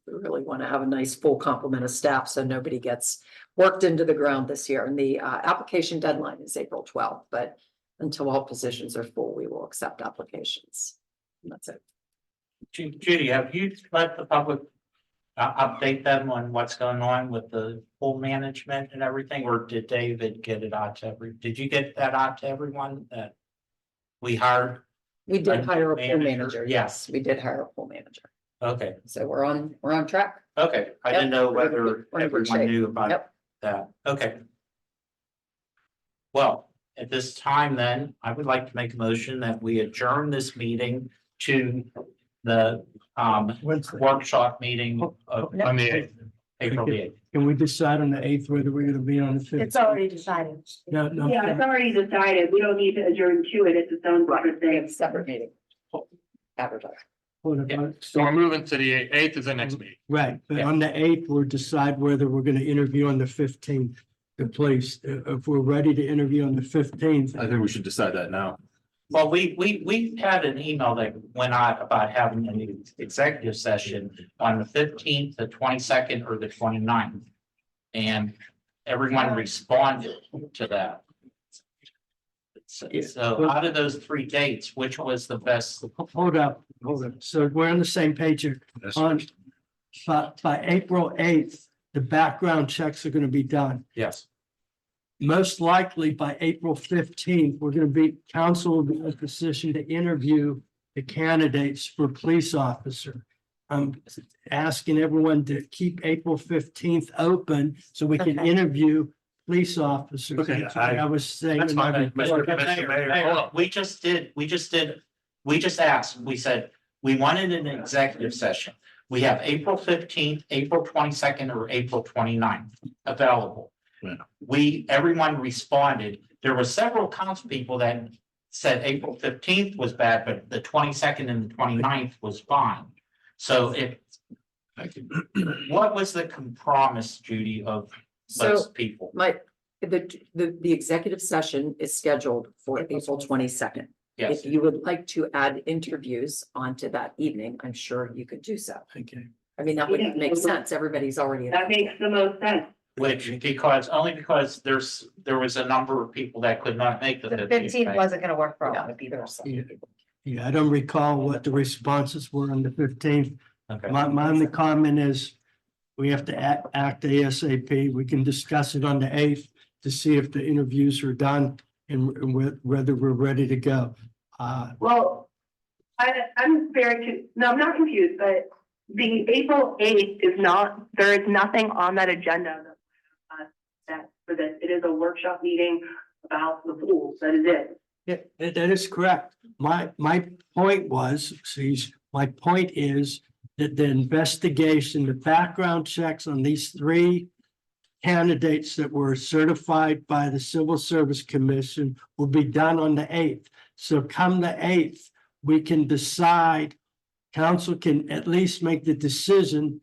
really want to have a nice full complement of staff so nobody gets worked into the ground this year. And the application deadline is April 12th, but until all positions are full, we will accept applications. And that's it. Judy, have you let the public update them on what's going on with the pool management and everything, or did David get it out to did you get that out to everyone that we hired? We did hire a pool Manager, manager. yeah. Yes, we did hire a pool manager. Okay, So we're on track. okay. I didn't know whether We're in good everyone shape. knew about Yep. that. Okay. Well, at this time then, I would like to make a motion that we adjourn this meeting to the Wednesday. workshop meeting of On the 8th. April the 8th. Can we decide on the 8th whether we're gonna be on the 5th? It's already decided. No, no. Yeah, it's already decided. We don't need to adjourn to it. It's its own separate We have thing. a separate meeting. Advertise. Hold on. So we're moving to the 8th is the next meeting. Right, but Yeah. on the 8th, we'll decide whether we're gonna interview on the 15th. The place, if we're ready to interview on the 15th. I think we should decide that now. Well, we had an email that went out about having an executive session on the 15th, the 22nd, or the 29th. And everyone responded to that. So out of those three dates, which was the best? Hold up. So we're on the same page here. On, by April 8th, the background checks are gonna be done. Yes. Most likely by April 15th, we're gonna be, council will be in a position to interview the candidates for police officer. I'm asking everyone to keep April 15th open so we can Okay. interview police officers. Okay, That's what I was saying. That's fine. in my- Hold on, we just asked, we said, we wanted an executive session. We have April 15th, April 22nd, or April 29th available. Yeah. Everyone responded. There were several council people that said April 15th was bad, but the 22nd and the 29th was fine. So what was the compromise, Judy, of So those people? the executive session is scheduled for April 22nd. Yes, If you would like to add interviews onto that evening, I'm sure you could do so. Okay. I mean, that would make sense. Everybody's already. That makes the most sense. which only because there was a number of people that could not make the The 15th. fifteenth right? wasn't gonna work for all of either. Yeah, I don't recall what the responses were on the 15th. Okay. My only comment is we have to act ASAP. We can discuss it on the 8th to see if the interviews are done and whether we're ready to go. Well, I'm I'm not confused, but the April 8th is not, there is nothing on that agenda that for this. It is a workshop meeting about the pools. That is it. Yeah, that is correct. My point was, my point is that the investigation, the background checks on these 3 candidates that were certified by the Civil Service Commission will be done on the 8th. So come the 8th, we can decide, council can at least make the decision.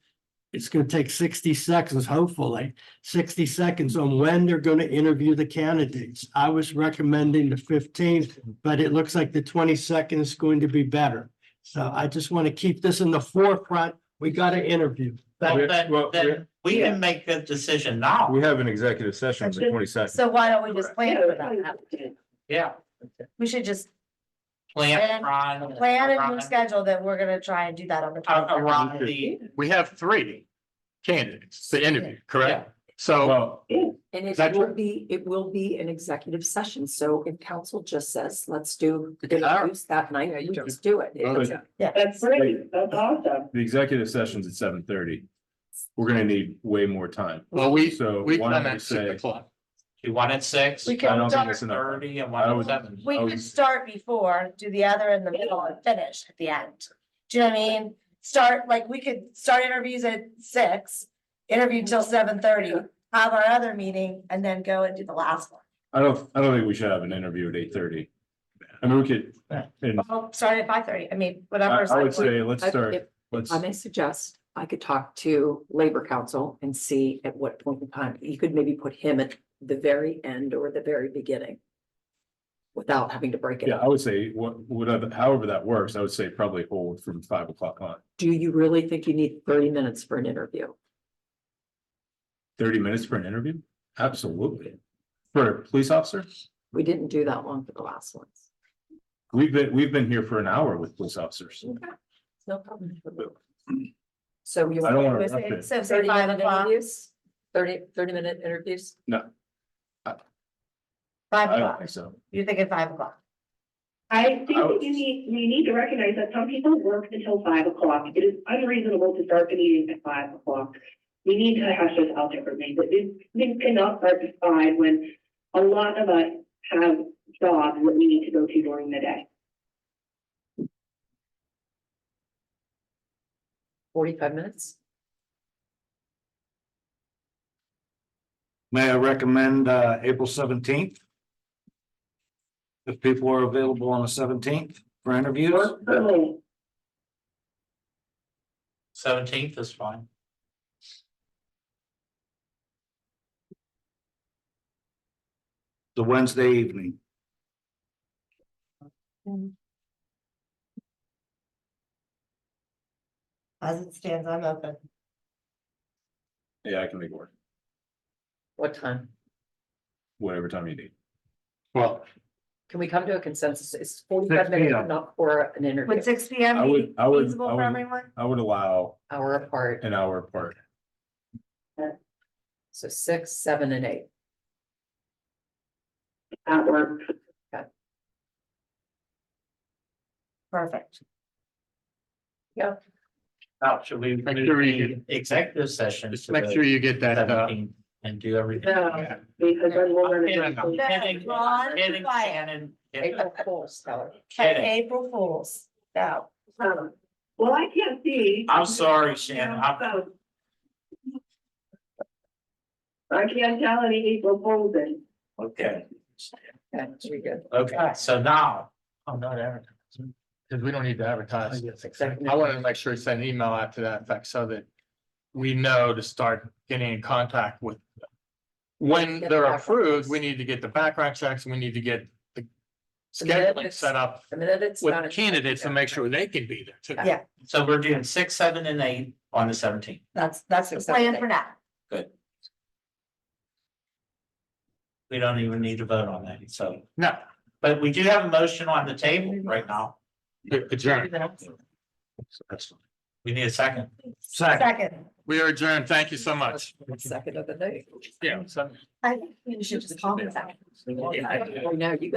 It's gonna take 60 seconds, hopefully, 60 seconds on when they're gonna interview the candidates. I was recommending the 15th, but it looks like the 22nd is going to be better. So I just want to keep this in the forefront. We got to interview. Then we can make a decision now. We have an executive session on the 22nd. So why don't we just plan for that? Yeah. We should just Plan plan a new schedule that we're gonna try and do that on the. 22nd. around the, We have 3 candidates to interview, correct? So Well, And That's it will be an executive session. So if council just says, let's do Yeah. interviews that night, we just do it. That's great. That's awesome. the executive session's at 7:30. We're gonna need way more time. well, we So we why come don't we at say, 6:00. you want at 6? We I can don't think start, it's enough. 30 and I 1 would- at 7. we I could was- start before, do the other in the middle and finish at the end. Do you know what I mean? Start, like, we could start interviews at 6, interview till 7:30, have our other meeting, and then go and do the last one. I don't think we should have an interview at 8:30. I mean, we could, and Well, start at 5:30, I mean, I whatever. would say, let's start, If let's, I may suggest, I could talk to Labor Council and see at what point in time, you could maybe put him at the very end or the very beginning. Without having to break it yeah, up. I would say, whatever, however that works, I would say probably hold from 5:00 on. Do you really think you need 30 minutes for an interview? 30 minutes for an interview? Absolutely. For a police officer? We didn't do that long for the last ones. We've been here for an hour with police officers. Okay, no problem. So you I don't want wanna So rush it. say 30 5 minute o'clock, interviews? 30 minute interviews? 5 I don't o'clock, think so. you're thinking 5 o'clock. I think that you need to recognize that some people work until 5 o'clock. It is unreasonable to start the meeting at 5 o'clock. We need to hash this out differently, but this cannot start at 5 when a lot of us have jobs that we need to go to during the day. 45 minutes? May I recommend April 17th? If people are available on the 17th for interviews? Work for me. 17th is fine. The Wednesday evening. As it stands, I'm open. Yeah, I can make it work, What time? whatever time you need. Well, Can we come to a consensus? It's 6 45 minutes p.m. enough for an interview, Would 6 p.m. I be would- feasible I for would- everyone? I would allow hour apart. an hour apart. So 6, 7, and 8. That works. Perfect. Yeah. Now, should we Make move sure you the executive session? Just to make the sure you get that, 17th And do everything. No, because then we're I'm kidding, gonna. I'm kidding, Ron, kidding, quiet. Shannon, kidding. April Fool's, tell her. Kidding. April Fools. No. Well, I can't see. I'm sorry, Shannon, So, I can't tell any April Fools then. okay, Okay, we good. okay, so now, I'm not advertising. Because we don't need to advertise. Yes, exactly. I wanted to make sure you send an email out to that effect so that we know to start getting in contact with. When Get they're the approved, we background need to get the background checks, we need to get the The minute scheduling it's- set up The minute it's with done. candidates to make sure they can be there too. Yeah. So we're doing 6, 7, and 8 on the 17th. That's the plan for now. We don't even need to vote on that, so, No, but we do have a motion on the table right now. adjourn. We need a second. Second. We are adjourned. Thank you so much. Second of the day. Yeah, so. I think you should just call me back. I know, you